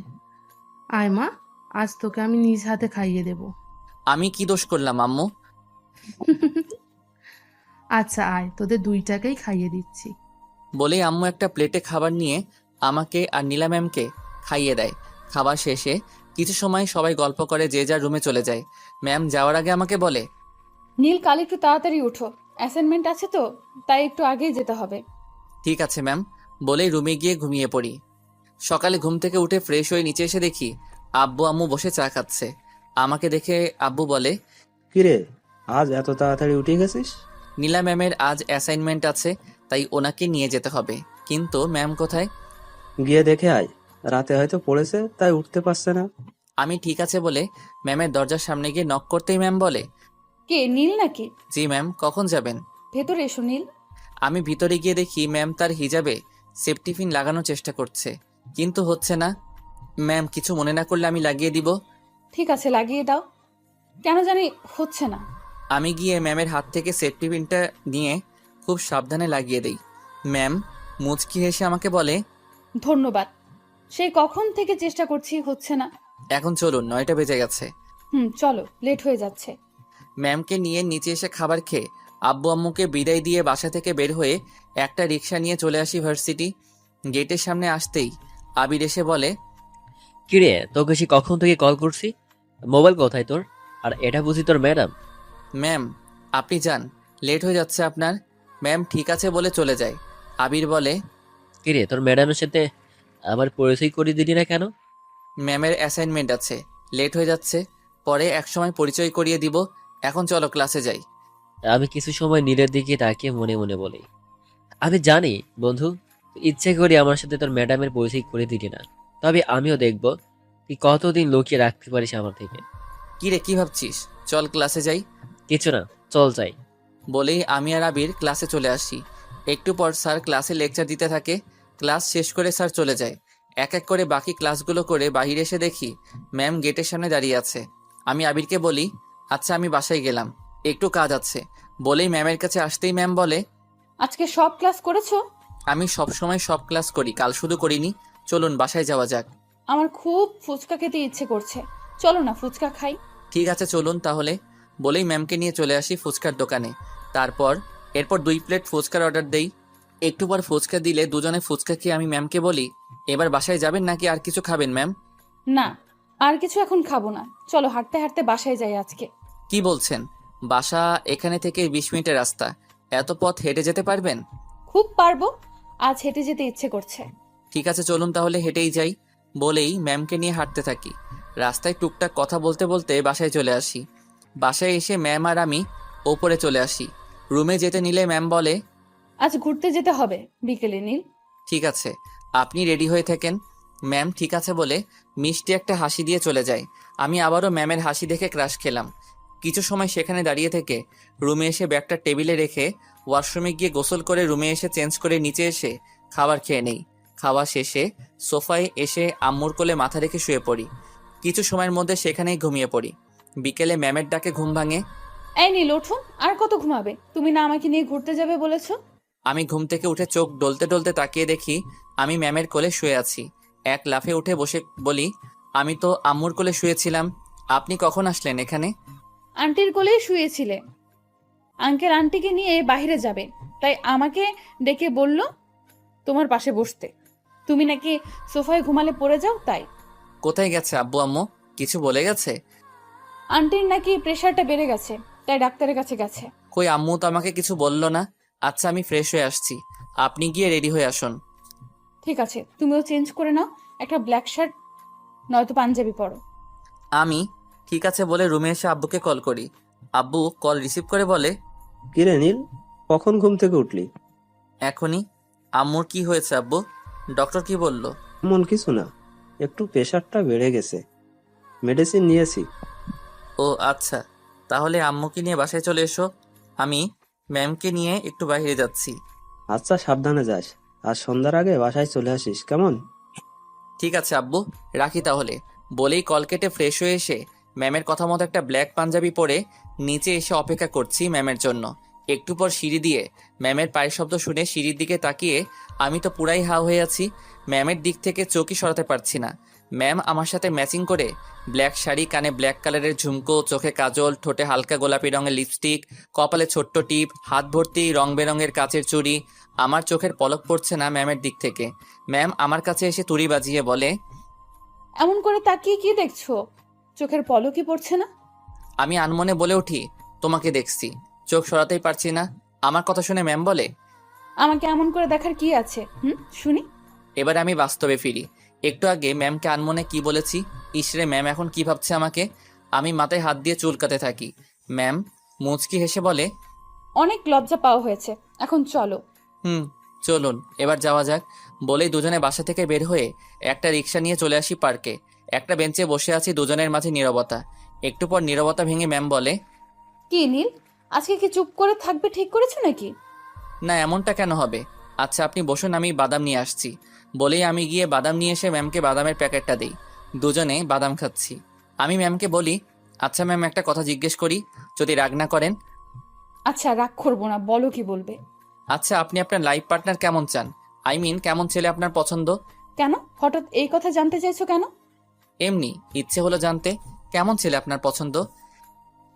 আয় মা, আজ তোকে আমি নিজ হাতে খাইয়ে দেব। আমি কি দোষ করলাম আম্মু? আচ্ছা আয়, তোদের দুইটাকেই খাইয়ে দিচ্ছি। বলেই আম্মু একটা প্লেটে খাবার নিয়ে আমাকে আর নীলা ম্যামকে খাইয়ে দেয়। খাবার শেষে কিছু সময় সবাই গল্প করে যে যার রুমে চলে যায়। ম্যাম যাওয়ার আগে আমাকে বলে, নীল, কাল একটু তাড়াতাড়ি উঠো, অ্যাসাইনমেন্ট আছে তো, তাই একটু আগেই যেতে হবে। ঠিক আছে ম্যাম, বলেই রুমে গিয়ে ঘুমিয়ে পড়ি। সকালে ঘুম থেকে উঠে ফ্রেশ হয়ে নিচে এসে দেখি আব্বু আম্মু বসে চা খাচ্ছে। আমাকে দেখে আব্বু বলে, কিরে, আজ এত তাড়াতাড়ি উঠে গেছিস? নীলা ম্যামের আজ অ্যাসাইনমেন্ট আছে, তাই ওনাকে নিয়ে যেতে হবে। কিন্তু ম্যাম কোথায়? গিয়ে দেখে আয়, রাতে হয়তো পড়েছে তাই উঠতে পারছে না। আমি ঠিক আছে বলে ম্যামের দরজার সামনে গিয়ে নক করতেই ম্যাম বলে, কে, নীল নাকি? জি ম্যাম, কখন যাবেন? ভেতরে এসো নীল। আমি ভিতরে গিয়ে দেখি ম্যাম তার হিজাবে সেফটি পিন লাগানোর চেষ্টা করছে, কিন্তু হচ্ছে না। ম্যাম কিছু মনে না করলে আমি লাগিয়ে দিব। ঠিক আছে, লাগিয়ে দাও। কেন জানি হচ্ছে না। আমি গিয়ে ম্যামের হাত থেকে সেফটি পিনটা নিয়ে খুব সাবধানে লাগিয়ে দেই। ম্যাম মুচকি হেসে আমাকে বলে, ধন্যবাদ। সেই কখন থেকে চেষ্টা করছি, হচ্ছে না। এখন চলুন, 9টা বেজে গেছে। চলো, লেট হয়ে যাচ্ছে। ম্যামকে নিয়ে নিচে এসে খাবার খেয়ে আব্বু আম্মুকে বিদায় দিয়ে বাসা থেকে বের হয়ে একটা রিক্সা নিয়ে চলে আসি ভার্সিটি। গেটের সামনে আসতেই আবির এসে বলে, কিরে, তোকে সে কখন থেকে কল করছি? মোবাইল কোথায় তোর? আর এটা বুঝি তোর ম্যাডাম? ম্যাম আপনি যান, লেট হয়ে যাচ্ছে আপনার। ম্যাম ঠিক আছে বলে চলে যায়। আবির বলে, কিরে, তোর ম্যাডামের সাথে আমার পরিচয় করিয়ে দিলি না কেন? ম্যামের অ্যাসাইনমেন্ট আছে, লেট হয়ে যাচ্ছে, পরে একসময় পরিচয় করিয়ে দিব। এখন চলো ক্লাসে যাই। আমি কিছু সময় নীলের দিকে তাকিয়ে মনে মনে বলি, আমি জানি বন্ধু, তুই ইচ্ছে করে আমার সাথে তোর ম্যাডামের পরিচয় করে দিলি না, তবে আমিও দেখব তুই কতদিন লুকিয়ে রাখতে পারিস আমার থেকে। কি রে, কি ভাবছিস? চল ক্লাসে যাই। কিছু না, চল যাই। বলেই আমি আর আবির ক্লাসে চলে আসি। একটু পর স্যার ক্লাসে লেকচার দিতে থাকে। ক্লাস শেষ করে স্যার চলে যায়। এক এক করে বাকি ক্লাসগুলো করে বাইরে এসে দেখি ম্যাম গেটের সামনে দাঁড়িয়ে আছে। আমি আবিরকে বলি, আচ্ছা আমি বাসায় গেলাম, একটু কাজ আছে। বলেই ম্যামের কাছে আসতেই ম্যাম বলে, আজকে সব ক্লাস করেছো? আমি সব সময় সব ক্লাস করি, কাল শুধু করিনি। চলুন বাসায় যাওয়া যাক। আমার খুব ফুচকা খেতে ইচ্ছে করছে, চলো না ফুচকা খাই। ঠিক আছে চলুন তাহলে। বলেই ম্যামকে নিয়ে চলে আসি ফুচকার দোকানে। এরপর 2 প্লেট ফুচকার অর্ডার দেই। একটু পর ফুচকা দিলে দুজনে ফুচকা খেয়ে আমি ম্যামকে বলি, এবার বাসায় যাবেন নাকি আর কিছু খাবেন ম্যাম? না, আর কিছু এখন খাবো না, চলো হাঁটতে হাঁটতে বাসায় যাই আজকে। কি বলছেন? বাসা এখানে থেকে 20 মিনিটের রাস্তা, এত পথ হেঁটে যেতে পারবেন? খুব পারবো, আজ হেঁটে যেতে ইচ্ছে করছে। ঠিক আছে চলুন তাহলে হেঁটেই যাই। বলেই ম্যামকে নিয়ে হাঁটতে থাকি। রাস্তায় টুকটাক কথা বলতে বলতে বাসায় চলে আসি। বাসায় এসে ম্যাম আর আমি ওপরে চলে আসি। রুমে যেতে নিলে ম্যাম বলে, আজ ঘুরতে যেতে হবে বিকেলে নীল। ঠিক আছে, আপনি রেডি হয়ে থাকেন। ম্যাম ঠিক আছে বলে মিষ্টি একটা হাসি দিয়ে চলে যায়। আমি আবারও ম্যামের হাসি দেখে ক্রাশ খেলাম। কিছু সময় সেখানে দাঁড়িয়ে থেকে রুমে এসে ব্যাগটা টেবিলে রেখে ওয়াশরুমে গিয়ে গোসল করে রুমে এসে চেঞ্জ করে নিচে এসে খাবার খেয়ে নেই। খাওয়া শেষে সোফায় এসে আম্মুর কোলে মাথা রেখে শুয়ে পড়ি। কিছু সময়ের মধ্যে সেখানেই ঘুমিয়ে পড়ি। বিকেলে ম্যামের ডাকে ঘুম ভাঙে। এই নীল, ওঠো। আর কত ঘুমাবে? তুমি না আমাকে নিয়ে ঘুরতে যাবে বলেছো? আমি ঘুম থেকে উঠে চোখ ডলতে ডলতে তাকিয়ে দেখি আমি ম্যামের কোলে শুয়ে আছি। এক লাফে উঠে বসে বলি, আমি তো আম্মুর কোলে শুয়েছিলাম, আপনি কখন আসলেন এখানে? আন্টির কোলেই শুয়েছিলে। আঙ্কেল আন্টিকে নিয়ে বাইরে যাবে, তাই আমাকে ডেকে বলল তোমার পাশে বসতে। তুমি নাকি সোফায় ঘুমালে পড়ে যাও, তাই। কোথায় গেছে আব্বু আম্মু? কিছু বলে গেছে? আন্টির নাকি প্রেশারটা বেড়ে গেছে, তাই ডাক্তারের কাছে গেছে। কই, আম্মু তো আমাকে কিছু বললো না। আচ্ছা, আমি ফ্রেশ হয়ে আসছি, আপনি গিয়ে রেডি হয়ে আসুন। ঠিক আছে, তুমিও চেঞ্জ করে নাও, একটা ব্ল্যাক শার্ট নয়তো পাঞ্জাবি পরো। আমি ঠিক আছে বলে রুমে এসে আব্বুকে কল করি। আব্বু কল রিসিভ করে বলে, কিরে নীল, কখন ঘুম থেকে উঠলি? এখনই। আম্মুর কি হয়েছে আব্বু? ডক্টর কি বলল? এমন কিছু না, একটু প্রেশারটা বেড়ে গেছে, মেডিসিন নিয়েছি। ও আচ্ছা, তাহলে আম্মুকে নিয়ে বাসায় চলে এসো, আমি ম্যামকে নিয়ে একটু বাইরে যাচ্ছি। আচ্ছা, সাবধানে যাস, আর সন্ধ্যার আগে বাসায় চলে আসিস, কেমন? ঠিক আছে আব্বু, রাখি তাহলে। বলেই কল কেটে ফ্রেশ হয়ে এসে ম্যামের কথা মতো একটা ব্ল্যাক পাঞ্জাবি পরে নিচে এসে অপেক্ষা করছি ম্যামের জন্য। একটু পর সিঁড়ি দিয়ে ম্যামের পায়ের শব্দ শুনে সিঁড়ির দিকে তাকিয়ে আমি তো পুরাই হা হয়ে আছি। ম্যামের দিক থেকে চোখই সরাতে পারছি না। ম্যাম আমার সাথে ম্যাচিং করে ব্ল্যাক শাড়ি, কানে ব্ল্যাক কালারের ঝুমকো, চোখে কাজল, ঠোঁটে হালকা গোলাপি রঙের লিপস্টিক, কপালে ছোট্ট টিপ, হাত ভর্তি রং বেরঙের কাচের চুড়ি। আমার চোখের পলক পড়ছে না ম্যামের দিক থেকে। ম্যাম আমার কাছে এসে তুড়ি বাজিয়ে বলে, এমন করে তাকিয়ে কি দেখছো? চোখের পলকই পড়ছে না? আমি আনমনে বলে উঠি, তোমাকে দেখছি, চোখ সরাতেই পারছি না। আমার কথা শুনে ম্যাম বলে, আমাকে এমন করে দেখার কি আছে? শুনি। এবার আমি বাস্তবে ফিরি। একটু আগে ম্যামকে আনমনে কি বলেছি, ইসরে ম্যাম এখন কি ভাবছে আমাকে। আমি মাথায় হাত দিয়ে চুলকাতে থাকি। ম্যাম মুচকি হেসে বলে, অনেক লজ্জা পাওয়া হয়েছে, এখন চলো। চলুন এবার যাওয়া যাক। বলেই দুজনে বাসা থেকে বের হয়ে একটা রিক্সা নিয়ে চলে আসি পার্কে। একটা বেঞ্চে বসে আছি, দুজনের মাঝে নীরবতা। একটু পর নীরবতা ভেঙে ম্যাম বলে, কি নীল, আজকে কি চুপ করে থাকবে ঠিক করেছো নাকি? না এমনটা কেন হবে? আচ্ছা আপনি বসুন, আমি বাদাম নিয়ে আসছি। বলেই আমি গিয়ে বাদাম নিয়ে এসে ম্যামকে বাদামের প্যাকেটটা দিই। দুজনে বাদাম খাচ্ছি। আমি ম্যামকে বলি, আচ্ছা ম্যাম একটা কথা জিজ্ঞেস করি, যদি রাগ না করেন। আচ্ছা, রাগ করবো না, বলো কি বলবে। আচ্ছা আপনি আপনার লাইফ পার্টনার কেমন চান? আই মিন কেমন ছেলে আপনার পছন্দ? কেন হঠাৎ এই কথা জানতে চাইছো কেন? এমনি ইচ্ছে হলো জানতে, কেমন ছেলে আপনার পছন্দ?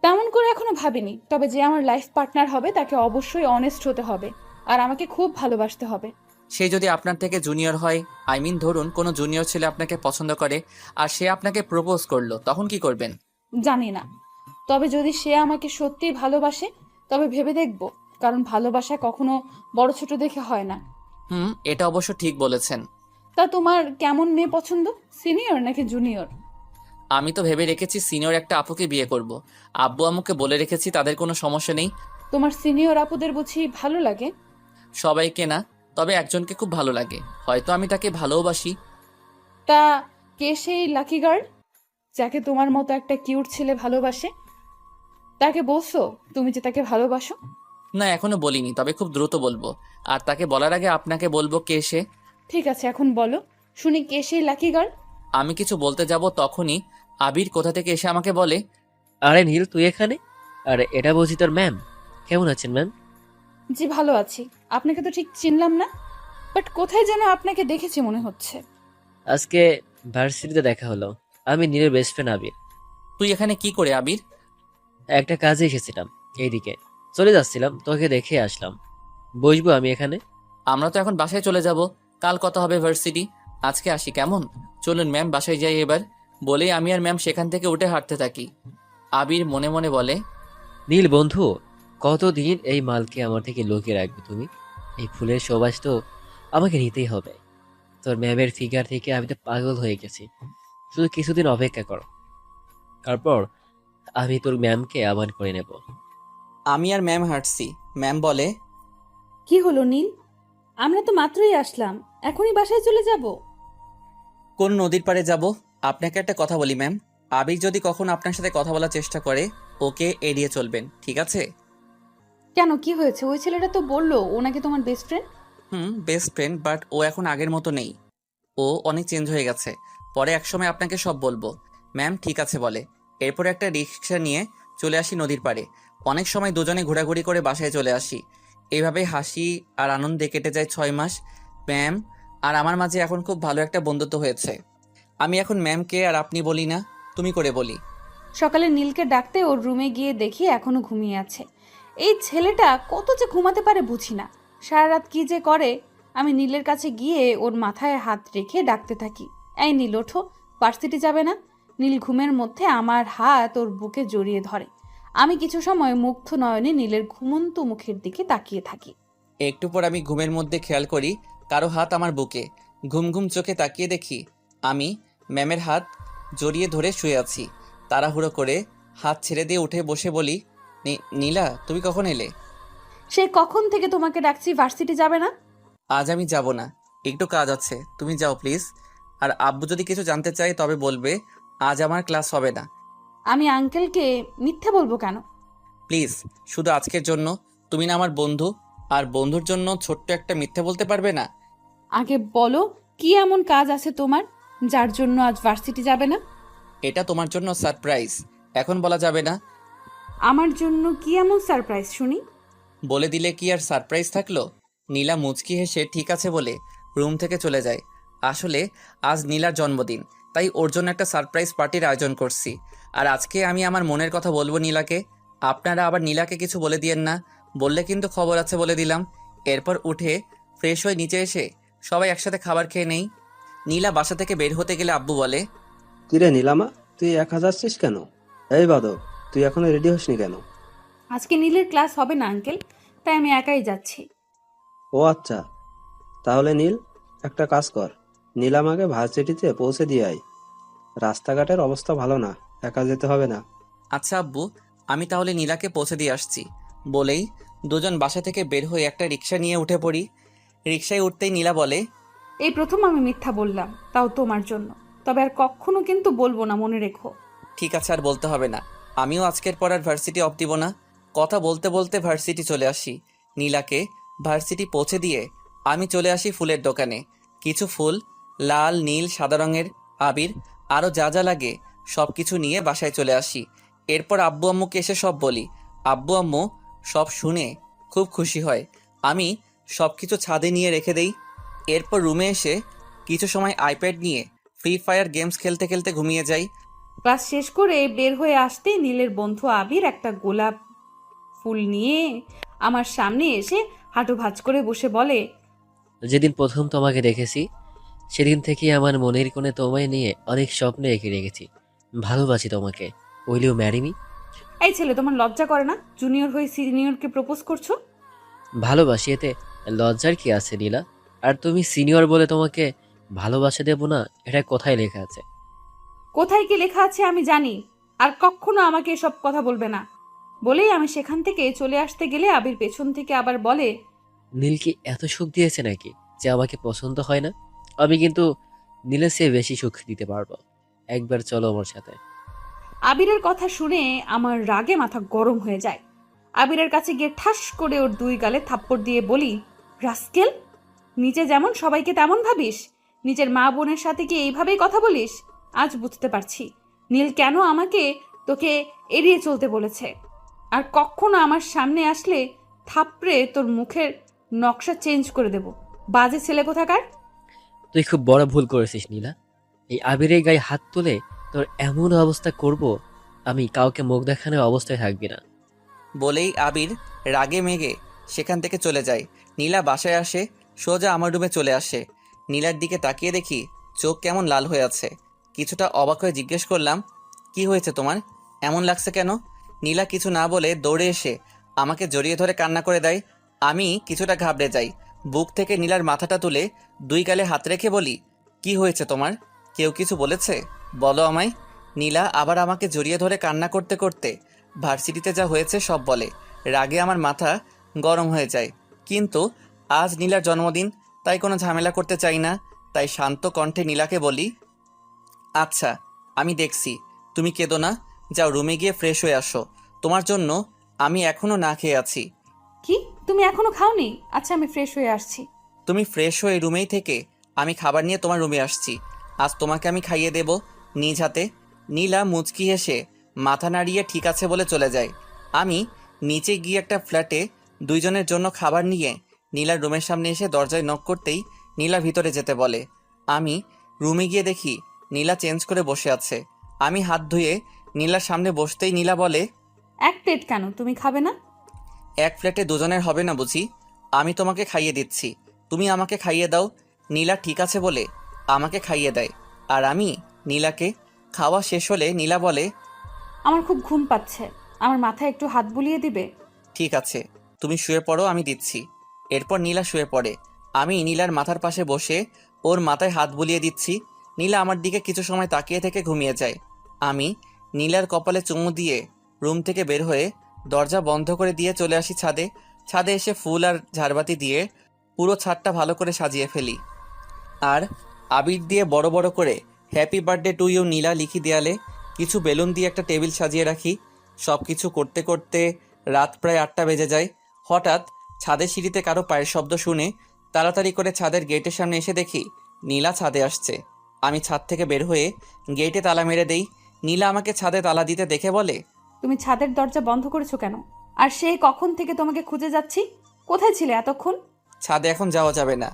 তেমন করে এখনো ভাবিনি, তবে যে আমার লাইফ পার্টনার হবে তাকে অবশ্যই অনেস্ট হতে হবে আর আমাকে খুব ভালোবাসতে হবে। সে যদি আপনার থেকে জুনিয়র হয়, আই মিন ধরুন কোনো জুনিয়র ছেলে আপনাকে পছন্দ করে আর সে আপনাকে প্রপোজ করলো, তখন কি করবেন? জানি না, তবে যদি সে আমাকে সত্যিই ভালোবাসে তবে ভেবে দেখব, কারণ ভালোবাসা কখনো বড় ছোট দেখে হয় না। এটা অবশ্য ঠিক বলেছেন। তা তোমার কেমন মেয়ে পছন্দ, সিনিয়র নাকি জুনিয়র? আমি তো ভেবে রেখেছি সিনিয়র একটা আপুকে বিয়ে করব। আব্বু আম্মুকে বলে রেখেছি, তাদের কোনো সমস্যা নেই। তোমার সিনিয়র আপুদের বুঝি ভালো লাগে? সবাইকে না, তবে একজনকে খুব ভালো লাগে, হয়তো আমি তাকে ভালোবাসি। তা কে সেই লাকি গার্ল যাকে তোমার মতো একটা কিউট ছেলে ভালোবাসে? তাকে বলছো তুমি যে তাকে ভালোবাসো? না এখনো বলিনি, তবে খুব দ্রুত বলবো। আর তাকে বলার আগে আপনাকে বলবো কে সে। ঠিক আছে, এখন বলো শুনি, কে সেই লাকি গার্ল? আমি কিছু বলতে যাব তখনই আবির কোথা থেকে এসে আমাকে বলে, আরে নীল, তুই এখানে? আরে এটা বুঝি তোর ম্যাম। কেমন আছেন ম্যাম? জি ভালো আছি, আপনাকে তো ঠিক চিনলাম না, বাট কোথায় যেন আপনাকে দেখেছি মনে হচ্ছে। আজকে ভার্সিটিতে দেখা হলো। আমি নীলের বেস্ট ফ্রেন্ড আবির। তুই এখানে কি করে আবির? একটা কাজে এসেছিলাম, এইদিকে চলে যাচ্ছিলাম, তোকে দেখে আসলাম। বসবো আমি এখানে? আমরা তো এখন বাসায় চলে যাব, কাল কথা হবে ভার্সিটি। আজকে আসি কেমন? চলুন ম্যাম বাসায় যাই এবার। বলেই আমি আর ম্যাম সেখান থেকে উঠে হাঁটতে থাকি। আবির মনে মনে বলে, নীল বন্ধু, কতদিন এই মালকে আমার থেকে লুকিয়ে রাখবে তুমি? এই ফুলের সুবাস তো আমাকে নিতেই হবে। তোর ম্যামের ফিগার থেকে আমি তো পাগল হয়ে গেছি। শুধু কিছুদিন অপেক্ষা কর, তারপর আমি তোর ম্যামকে আহ্বান করে নেব। আমি আর ম্যাম হাঁটছি। ম্যাম বলে, কি হলো নীল, আমরা তো মাত্রই আসলাম, এখনই বাসায় চলে যাব? কোন নদীর পাড়ে যাব? আপনাকে একটা কথা বলি ম্যাম, আবির যদি কখনো আপনার সাথে কথা বলার চেষ্টা করে, ওকে এড়িয়ে চলবেন, ঠিক আছে? কেন, কি হয়েছে? ওই ছেলেটা তো বললো ও নাকি তোমার best friend. Best friend, but ও এখন আগের মতো নেই। ও অনেক চেঞ্জ হয়ে গেছে। পরে একসময় আপনাকে সব বলবো। ম্যাম ঠিক আছে বলে। এরপর একটা রিক্সা নিয়ে চলে আসি নদীর পাড়ে। অনেক সময় দুজনে ঘোরাঘুরি করে বাসায় চলে আসি। এইভাবে হাসি আর আনন্দে কেটে যায় 6 মাস। ম্যাম আর আমার মাঝে এখন খুব ভালো একটা বন্ধুত্ব হয়েছে। আমি এখন ম্যামকে আর আপনি বলি না, তুমি করে বলি। সকালে নীলকে ডাকতে ওর রুমে গিয়ে দেখি এখনো ঘুমিয়ে আছে। এই ছেলেটা কত যে ঘুমাতে পারে বুঝি না, সারা রাত কি যে করে। আমি নীলের কাছে গিয়ে ওর মাথায় হাত রেখে ডাকতে থাকি, এই নীল ওঠো, ভার্সিটি যাবে না? নীল ঘুমের মধ্যে আমার হাত ওর বুকে জড়িয়ে ধরে। আমি কিছু সময় মুগ্ধ নয়নে নীলের ঘুমন্ত মুখের দিকে তাকিয়ে থাকি। একটু পর আমি ঘুমের মধ্যে খেয়াল করি কারো হাত আমার বুকে। ঘুম ঘুম চোখে তাকিয়ে দেখি আমি ম্যামের হাত জড়িয়ে ধরে শুয়ে আছি। তাড়াহুড়ো করে হাত ছেড়ে দিয়ে উঠে বসে বলি, নীলা তুমি কখন এলে? সে কখন থেকে তোমাকে ডাকছি, ভার্সিটি যাবে না? আজ আমি যাব না, একটু কাজ আছে, তুমি যাও প্লিজ। আর আব্বু যদি কিছু জানতে চায় তবে বলবে আজ আমার ক্লাস হবে না। আমি আঙ্কেলকে মিথ্যে বলবো কেন? প্লিজ, শুধু আজকের জন্য। তুমি না আমার বন্ধু, আর বন্ধুর জন্য ছোট্ট একটা মিথ্যে বলতে পারবে না? আগে বলো, কি এমন কাজ আছে তোমার যার জন্য আজ ভার্সিটি যাবে না? এটা তোমার জন্য সারপ্রাইজ, এখন বলা যাবে না। আমার জন্য কি এমন সারপ্রাইজ শুনি? বলে দিলে কি আর সারপ্রাইজ থাকলো? নীলা মুচকি হেসে ঠিক আছে বলে রুম থেকে চলে যায়। আসলে আজ নীলার জন্মদিন, তাই ওর জন্য একটা সারপ্রাইজ পার্টির আয়োজন করছি। আর আজকে আমি আমার মনের কথা বলবো নীলাকে। আপনারা আবার নীলাকে কিছু বলে দিয়েন না, বললে কিন্তু খবর আছে বলে দিলাম। এরপর উঠে ফ্রেশ হয়ে নিচে এসে সবাই একসাথে খাবার খেয়ে নেই। নীলা বাসা থেকে বের হতে গেলে আব্বু বলে, কিরে নীলামা, তুই একা যাচ্ছিস কেন? এই বাদর, তুই এখনো রেডি হসনি কেন? আজকে নীলের ক্লাস হবে না আঙ্কেল, তাই আমি একাই যাচ্ছি। ও আচ্ছা, তাহলে নীল একটা কাজ কর, নীলামাকে ভার্সিটিতে পৌঁছে দিয়ে আয়। রাস্তাঘাটের অবস্থা ভালো না, একা যেতে হবে না। আচ্ছা আব্বু, আমি তাহলে নীলাকে পৌঁছে দিয়ে আসছি। বলেই দুজন বাসা থেকে বের হয়ে একটা রিক্সা নিয়ে উঠে পড়ি। রিক্সায় উঠতেই নীলা বলে, এই প্রথম আমি মিথ্যা বললাম, তাও তোমার জন্য। তবে আর কখনো কিন্তু বলবো না, মনে রেখো। ঠিক আছে আর বলতে হবে না। আমিও আজকের পর আর ভার্সিটি অফ দিব না। কথা বলতে বলতে ভার্সিটি চলে আসি। নীলাকে ভার্সিটি পৌঁছে দিয়ে আমি চলে আসি ফুলের দোকানে। কিছু ফুল, লাল নীল সাদা রঙের আবির, আরও যা যা লাগে সব কিছু নিয়ে বাসায় চলে আসি। এরপর আব্বু আম্মুকে এসে সব বলি। আব্বু আম্মু সব শুনে খুব খুশি হয়। আমি সব কিছু ছাদে নিয়ে রেখে দেই। এরপর রুমে এসে কিছু সময় আইপ্যাড নিয়ে ফ্রি ফায়ার গেমস খেলতে খেলতে ঘুমিয়ে যাই। ক্লাস শেষ করে বের হয়ে আসতেই নীলের বন্ধু আবির একটা গোলাপ ফুল নিয়ে আমার সামনে এসে হাঁটু ভাঁজ করে বসে বলে, যেদিন প্রথম তোমাকে দেখেছি সেদিন থেকেই আমার মনের কোণে তোমায় নিয়ে অনেক স্বপ্ন এঁকে রেখেছি। ভালোবাসি তোমাকে। Will you marry me? এই ছেলে, তোমার লজ্জা করে না? জুনিয়র হয়ে সিনিয়রকে প্রপোজ করছো? ভালোবাসি, এতে লজ্জার কি আছে নীলা? আর তুমি সিনিয়র বলে তোমাকে ভালোবাসা দেব না, এটা কোথায় লেখা আছে? কোথায় কি লেখা আছে আমি জানি, আর কখনো আমাকে এসব কথা বলবে না। বলেই আমি সেখান থেকে চলে আসতে গেলে আবির পেছন থেকে আবার বলে, নীল কি এত সুখ দিয়েছে নাকি যে আমাকে পছন্দ হয় না? আমি কিন্তু নীলের চেয়ে বেশি সুখ দিতে পারবো। একবার চলো আমার সাথে। আবিরের কথা শুনে আমার রাগে মাথা গরম হয়ে যায়। আবিরের কাছে গিয়ে ঠাস করে ওর দুই গালে থাপ্পড় দিয়ে বলি, রাস্কেল, নিচে যেমন সবাইকে তেমন ভাবিস, নিজের মা বোনের সাথে কি এইভাবেই কথা বলিস? আজ বুঝতে পারছি নীল কেন আমাকে তোকে এড়িয়ে চলতে বলেছে। আর কখনো আমার সামনে আসলে থাপড়ে তোর মুখের নকশা চেঞ্জ করে দেব, বাজে ছেলে কোথাকার। তুই খুব বড় ভুল করেছিস নীলা। এই আবিরের গায়ে হাত তুলে তোর এমন অবস্থা করব, আমি কাউকে মুখ দেখানোর অবস্থায় থাকবি না। বলেই আবির রাগে মেগে সেখান থেকে চলে যায়। নীলা বাসায় আসে, সোজা আমার রুমে চলে আসে। নীলার দিকে তাকিয়ে দেখি চোখ কেমন লাল হয়ে আছে। কিছুটা অবাক হয়ে জিজ্ঞেস করলাম, কি হয়েছে তোমার, এমন লাগছে কেন? নীলা কিছু না বলে দৌড়ে এসে আমাকে জড়িয়ে ধরে কান্না করে দেয়। আমি কিছুটা ঘাবড়ে যাই। বুক থেকে নীলার মাথাটা তুলে দুই গালে হাত রেখে বলি, কি হয়েছে তোমার? কেউ কিছু বলেছে? বলো আমায়। নীলা আবার আমাকে জড়িয়ে ধরে কান্না করতে করতে ভার্সিটিতে যা হয়েছে সব বলে। রাগে আমার মাথা গরম হয়ে যায়। কিন্তু আজ নীলার জন্মদিন, তাই কোনো ঝামেলা করতে চাই না। তাই শান্ত কণ্ঠে নীলাকে বলি, আচ্ছা আমি দেখছি, তুমি কেঁদো না, যাও রুমে গিয়ে ফ্রেশ হয়ে আসো। তোমার জন্য আমি এখনো না খেয়ে আছি। কি, তুমি এখনো খাওনি? আচ্ছা, আমি ফ্রেশ হয়ে আসছি। তুমি ফ্রেশ হয়ে রুমেই থেকে আমি খাবার নিয়ে তোমার রুমে আসছি। আজ তোমাকে আমি খাইয়ে দেব নিজ হাতে। নীলা মুচকি হেসে মাথা নাড়িয়ে ঠিক আছে বলে চলে যায়। আমি নিচে গিয়ে একটা ফ্ল্যাটে দুইজনের জন্য খাবার নিয়ে নীলার রুমের সামনে এসে দরজায় নক করতেই নীলা ভিতরে যেতে বলে। আমি রুমে গিয়ে দেখি নীলা চেঞ্জ করে বসে আছে। আমি হাত ধুয়ে নীলার সামনে বসতেই নীলা বলে, এক প্লেট কেন, তুমি খাবে না? এক ফ্ল্যাটে দুজনের হবে না বুঝি? আমি তোমাকে খাইয়ে দিচ্ছি, তুমি আমাকে খাইয়ে দাও। নীলা ঠিক আছে বলে আমাকে খাইয়ে দেয়, আর আমি নীলাকে। খাওয়া শেষ হলে নীলা বলে, আমার খুব ঘুম পাচ্ছে, আমার মাথায় একটু হাত বুলিয়ে দিবে? ঠিক আছে, তুমি শুয়ে পড়ো, আমি দিচ্ছি। এরপর নীলা শুয়ে পড়ে। আমি নীলার মাথার পাশে বসে ওর মাথায় হাত বুলিয়ে দিচ্ছি। নীলা আমার দিকে কিছু সময় তাকিয়ে থেকে ঘুমিয়ে যায়। আমি নীলার কপালে চুমু দিয়ে রুম থেকে বের হয়ে দরজা বন্ধ করে দিয়ে চলে আসি ছাদে। ছাদে এসে ফুল আর ঝাড়বাতি দিয়ে পুরো ছাদটা ভালো করে সাজিয়ে ফেলি। আর আবির দিয়ে বড় বড় করে হ্যাপি বার্থডে টু ইউ নীলা লিখি দেয়ালে। কিছু বেলুন দিয়ে একটা টেবিল সাজিয়ে রাখি। সব কিছু করতে করতে রাত প্রায় 8টা বেজে যায়। হঠাৎ ছাদের সিঁড়িতে কারো পায়ের শব্দ শুনে তাড়াতাড়ি করে ছাদের গেটের সামনে এসে দেখি নীলা ছাদে আসছে। আমি ছাদ থেকে বের হয়ে গেটে তালা মেরে দেই। নীলা আমাকে ছাদে তালা দিতে দেখে বলে, তুমি ছাদের দরজা বন্ধ করেছো কেন? আর সেই কখন থেকে তোমাকে খুঁজে যাচ্ছি, কোথায় ছিলে এতক্ষণ? ছাদে এখন যাওয়া যাবে না,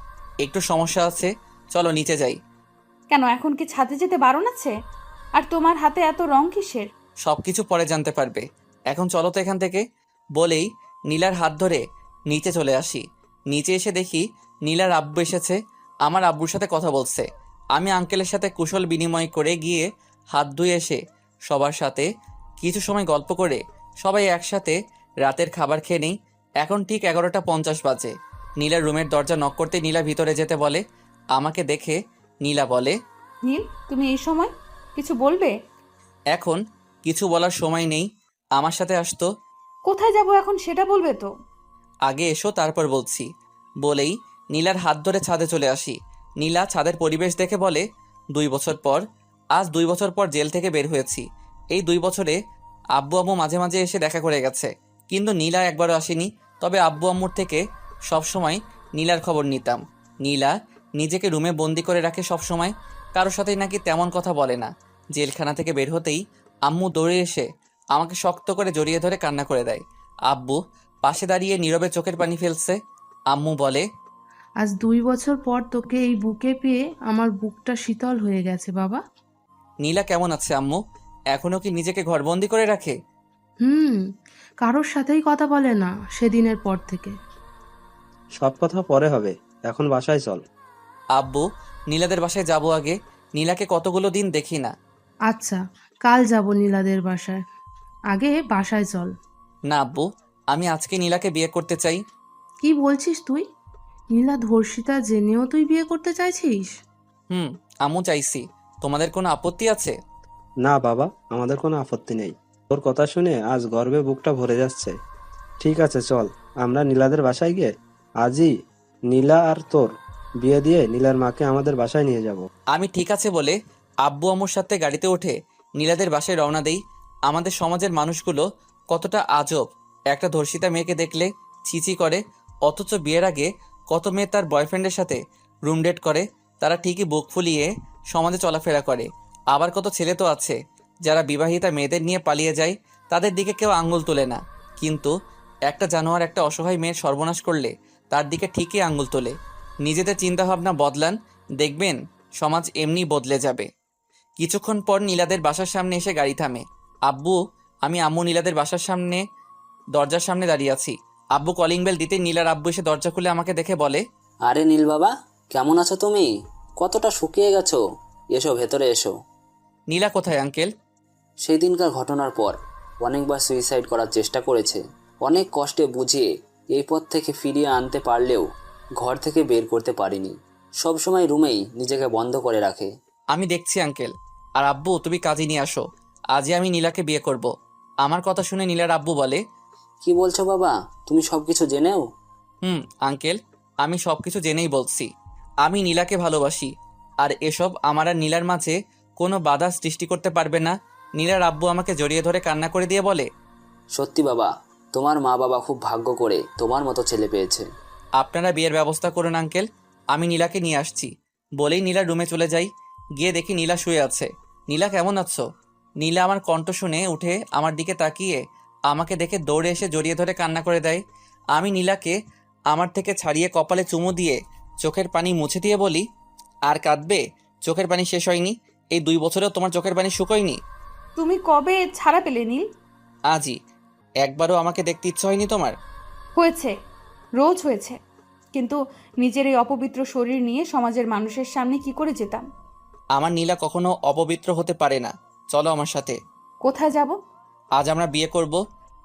একটু সমস্যা আছে, চলো নিচে যাই। কেন, এখন কি ছাদে যেতে বারণ আছে? আর তোমার হাতে এত রং কিসের? সব কিছু পরে জানতে পারবে, এখন চলো তো এখান থেকে। বলেই নীলার হাত ধরে নিচে চলে আসি। নিচে এসে দেখি নীলার আব্বু এসেছে, আমার আব্বুর সাথে কথা বলছে। আমি আঙ্কেলের সাথে কুশল বিনিময় করে গিয়ে হাত ধুয়ে এসে সবার সাথে কিছু সময় গল্প করে সবাই একসাথে রাতের খাবার খেয়ে নিই। এখন ঠিক 11টা 50 বাজে। নীলার রুমের দরজা নক করতে নীলা ভিতরে যেতে বলে। আমাকে দেখে নীলা বলে, নীল, তুমি এই সময় কিছু বলবে? এখন কিছু বলার সময় নেই, আমার সাথে আসতো। কোথায় যাব এখন সেটা বলবে তো? আগে এসো তারপর বলছি। বলেই নীলার হাত ধরে ছাদে চলে আসি। নীলা ছাদের পরিবেশ দেখে বলে, 2 বছর পর, আজ 2 বছর পর জেল থেকে বের হয়েছি। এই 2 বছরে আব্বু আম্মু মাঝে মাঝে এসে দেখা করে গেছে, কিন্তু নীলা একবারও আসেনি। তবে আব্বু আম্মুর থেকে সবসময় নীলার খবর নিতাম। নীলা নিজেকে রুমে বন্দি করে রাখে সবসময়, কারোর সাথেই নাকি তেমন কথা বলে না। জেলখানা থেকে বের হতেই আম্মু দৌড়ে এসে আমাকে শক্ত করে জড়িয়ে ধরে কান্না করে দেয়। আব্বু পাশে দাঁড়িয়ে নীরবে চোখের পানি ফেলছে। আম্মু বলে, আজ 2 বছর পর তোকে এই বুকে পেয়ে আমার বুকটা শীতল হয়ে গেছে বাবা। নীলা কেমন আছে আম্মু? এখনো কি নিজেকে ঘরবন্দি করে রাখে? হুম, কারোর সাথেই কথা বলে না সেদিনের পর থেকে। সব কথা পরে হবে, এখন বাসায় চল। আব্বু, নীলাদের বাসায় যাব আগে। নীলাকে কতগুলো দিন দেখি না। আচ্ছা, কাল যাব নীলাদের বাসায়, আগে বাসায় চল। না আব্বু, আমি আজকে নীলাকে বিয়ে করতে চাই। কি বলছিস তুই? নীলা ধর্ষিতা জেনেও তুই বিয়ে করতে চাইছিস? আম্মু চাইছি। তোমাদের কোনো আপত্তি আছে? না বাবা, আমাদের কোনো আপত্তি নেই। তোর কথা শুনে আজ গর্বে বুকটা ভরে যাচ্ছে। ঠিক আছে চল, আমরা নীলাদের বাসায় গিয়ে আজই নীলা আর তোর বিয়ে দিয়ে নীলার মাকে আমাদের বাসায় নিয়ে যাব। আমি ঠিক আছে বলে আব্বু আম্মুর সাথে গাড়িতে উঠে নীলাদের বাসায় রওনা দেই। আমাদের সমাজের মানুষগুলো কতটা আজব। একটা ধর্ষিতা মেয়েকে দেখলে ছিচি করে, অথচ বিয়ের আগে কত মেয়ে তার বয়ফ্রেন্ডের সাথে রুম ডেট করে, তারা ঠিকই বুক ফুলিয়ে সমাজে চলাফেরা করে। আবার কত ছেলে তো আছে যারা বিবাহিতা মেয়েদের নিয়ে পালিয়ে যায়, তাদের দিকে কেউ আঙ্গুল তোলে না। কিন্তু একটা জানোয়ার একটা অসহায় মেয়ের সর্বনাশ করলে তার দিকে ঠিকই আঙ্গুল তোলে। নিজেদের চিন্তাভাবনা বদলান, দেখবেন সমাজ এমনি বদলে যাবে। কিছুক্ষণ পর নীলাদের বাসার সামনে এসে গাড়ি থামে। আব্বু, আমি আম্মু নীলাদের বাসার সামনে দরজার সামনে দাঁড়িয়ে আছি। আব্বু কলিং বেল দিতে নীলার আব্বু এসে দরজা খুলে আমাকে দেখে বলে, আরে নীল বাবা, কেমন আছো তুমি? কতটা শুকিয়ে গেছো, এসো ভেতরে এসো। নীলা কোথায় আঙ্কেল? সেই দিনকার ঘটনার পর অনেকবার সুইসাইড করার চেষ্টা করেছে। অনেক কষ্টে বুঝিয়ে এই পথ থেকে ফিরিয়ে আনতে পারলেও ঘর থেকে বের করতে পারিনি। সবসময় রুমেই নিজেকে বন্ধ করে রাখে। আমি দেখছি আঙ্কেল। আর আব্বু, তুমি কাজে নিয়ে আসো, আজই আমি নীলাকে বিয়ে করব। আমার কথা শুনে নীলার আব্বু বলে, কি বলছো বাবা, তুমি সবকিছু জেনেও? আঙ্কেল, আমি সব কিছু জেনেই বলছি। আমি নীলাকে ভালোবাসি, আর এসব আমার আর নীলার মাঝে কোনো বাধা সৃষ্টি করতে পারবে না। নীলার আব্বু আমাকে জড়িয়ে ধরে কান্না করে দিয়ে বলে, সত্যি বাবা, তোমার মা বাবা খুব ভাগ্য করে তোমার মতো ছেলে পেয়েছে। আপনারা বিয়ের ব্যবস্থা করুন আঙ্কেল, আমি নীলাকে নিয়ে আসছি। বলেই নীলার রুমে চলে যাই। গিয়ে দেখি নীলা শুয়ে আছে। নীলা কেমন আছো? নীলা আমার কণ্ঠ শুনে উঠে আমার দিকে তাকিয়ে আমাকে দেখে দৌড়ে এসে জড়িয়ে ধরে কান্না করে দেয়। আমি নীলাকে আমার থেকে ছাড়িয়ে কপালে চুমু দিয়ে চোখের পানি মুছে দিয়ে বলি, আর কাঁদবে? চোখের পানি শেষ হয়নি? এই 2 বছরেও তোমার চোখের পানি শুকোয়নি? তুমি কবে ছাড়া পেলে নীল? আজই। একবারও আমাকে দেখতে ইচ্ছে হয়নি তোমার? হয়েছে, রোজ হয়েছে, কিন্তু নিজের এই অপবিত্র শরীর নিয়ে সমাজের মানুষের সামনে কি করে যেতাম? আমার নীলা কখনো অপবিত্র হতে পারে না। চলো আমার সাথে। কোথায় যাব? আজ আমরা বিয়ে করব।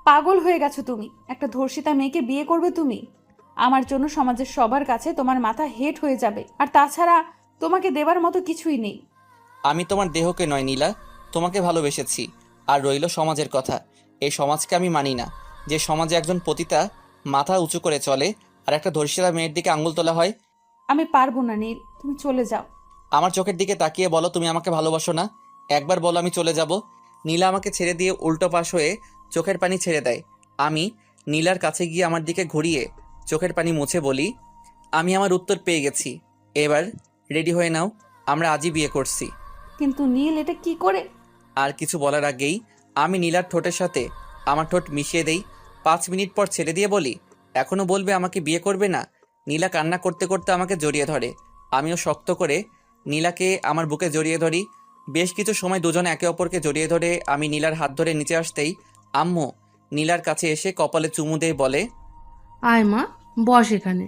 পাগল হয়ে গেছো তুমি? একটা ধর্ষিতা মেয়েকে বিয়ে করবে তুমি? আমার জন্য সমাজের সবার কাছে তোমার মাথা হেট হয়ে যাবে, আর তাছাড়া তোমাকে দেবার মতো কিছুই নেই। আমি তোমার দেহকে নয় নীলা, তোমাকে ভালোবেসেছি। আর রইল সমাজের কথা। এই সমাজকে আমি মানি না, যে সমাজে একজন পতিতা মাথা উঁচু করে চলে আর একটা ধর্ষিতা মেয়ের দিকে আঙুল তোলা হয়। আমি পারবো না নীল, তুমি চলে যাও। আমার চোখের দিকে তাকিয়ে বলো তুমি আমাকে ভালোবাসো না। একবার বলো আমি চলে যাব। নীলা আমাকে ছেড়ে দিয়ে উল্টো পাশ হয়ে চোখের পানি ছেড়ে দেয়। আমি নীলার কাছে গিয়ে আমার দিকে ঘুরিয়ে চোখের পানি মুছে বলি, আমি আমার উত্তর পেয়ে গেছি। এবার রেডি হয়ে নাও, আমরা আজই বিয়ে করছি। কিন্তু নীল, এটা কি করে? আর কিছু বলার আগেই আমি নীলার ঠোঁটের সাথে আমার ঠোঁট মিশিয়ে দেই। 5 মিনিট পর ছেড়ে দিয়ে বলি, এখনো বলবে আমাকে বিয়ে করবে না? নীলা কান্না করতে করতে আমাকে জড়িয়ে ধরে। আমিও শক্ত করে নীলাকে আমার বুকে জড়িয়ে ধরি। বেশ কিছু সময় দুজনে একে অপরকে জড়িয়ে ধরে আমি নীলার হাত ধরে নিচে আসতেই আম্মু নীলার কাছে এসে কপালে চুমু দিয়ে বলে, আয় মা, বস এখানে।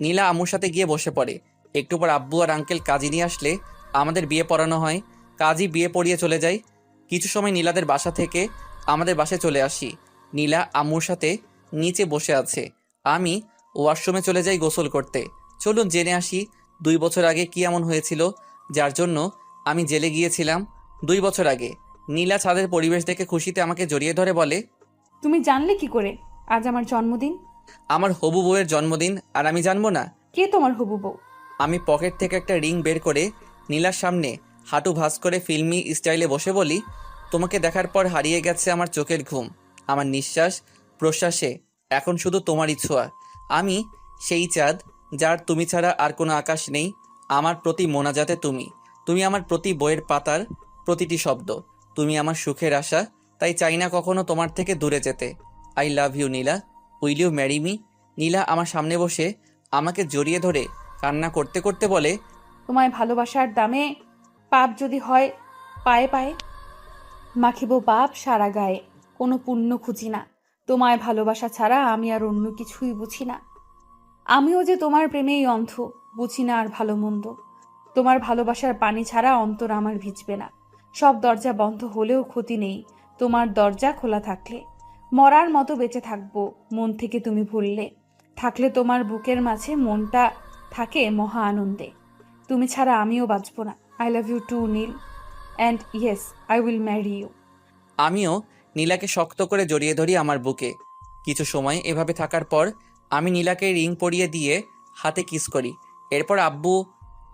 নীলা আম্মুর সাথে গিয়ে বসে পড়ে। একটু পর আব্বু আর আঙ্কেল কাজী নিয়ে আসলে আমাদের বিয়ে পড়ানো হয়। কাজী বিয়ে পড়িয়ে চলে যায়। কিছু সময় নীলাদের বাসা থেকে আমাদের বাসায় চলে আসি। নীলা আম্মুর সাথে নিচে বসে আছে। আমি ওয়াশরুমে চলে যাই গোসল করতে। চলুন জেনে আসি 2 বছর আগে কি এমন হয়েছিল যার জন্য আমি জেলে গিয়েছিলাম। 2 বছর আগে নীলা ছাদের পরিবেশ দেখে খুশিতে আমাকে জড়িয়ে ধরে বলে, তুমি জানলে কি করে আজ আমার জন্মদিন? আমার হবু বউয়ের জন্মদিন আর আমি জানবো না? কে তোমার হবু বউ? আমি পকেট থেকে একটা রিং বের করে নীলার সামনে হাঁটু ভাঁজ করে ফিল্মি স্টাইলে বসে বলি, তোমাকে দেখার পর হারিয়ে গেছে আমার চোখের ঘুম, আমার নিঃশ্বাস প্রশ্বাসে এখন শুধু তোমারই ছোঁয়া। আমি সেই চাঁদ যার তুমি ছাড়া আর কোনো আকাশ নেই। আমার প্রতি মোনাজাতে তুমি, তুমি আমার প্রতি বইয়ের পাতার প্রতিটি শব্দ, তুমি আমার সুখের আশা। তাই চাই না কখনো তোমার থেকে দূরে যেতে। I love you Nila, will you marry me? Nila আমার সামনে বসে আমাকে জড়িয়ে ধরে কান্না করতে করতে বলে, তোমায় ভালোবাসার দামে পাপ যদি হয় পায়ে পায়ে মাখিব পাপ সারা গায়ে, কোনো পুণ্য খুঁজি না। তোমায় ভালোবাসা ছাড়া আমি আর অন্য কিছুই বুঝি না। আমিও যে তোমার প্রেমেই অন্ধ, বুঝি না আর ভালো মন্দ। তোমার ভালোবাসার পানি ছাড়া অন্তর আমার ভিজবে না। সব দরজা বন্ধ হলেও ক্ষতি নেই তোমার দরজা খোলা থাকলে। মরার মতো বেঁচে থাকবো মন থেকে তুমি ভুললে। থাকলে তোমার বুকের মাঝে মনটা থাকে মহা আনন্দে। তুমি ছাড়া আমিও বাঁচবো না। I love you too Neel, and yes I will marry you. আমিও নীলাকে শক্ত করে জড়িয়ে ধরি আমার বুকে। কিছু সময় এভাবে থাকার পর আমি নীলাকে রিং পরিয়ে দিয়ে হাতে কিস করি। এরপর আব্বু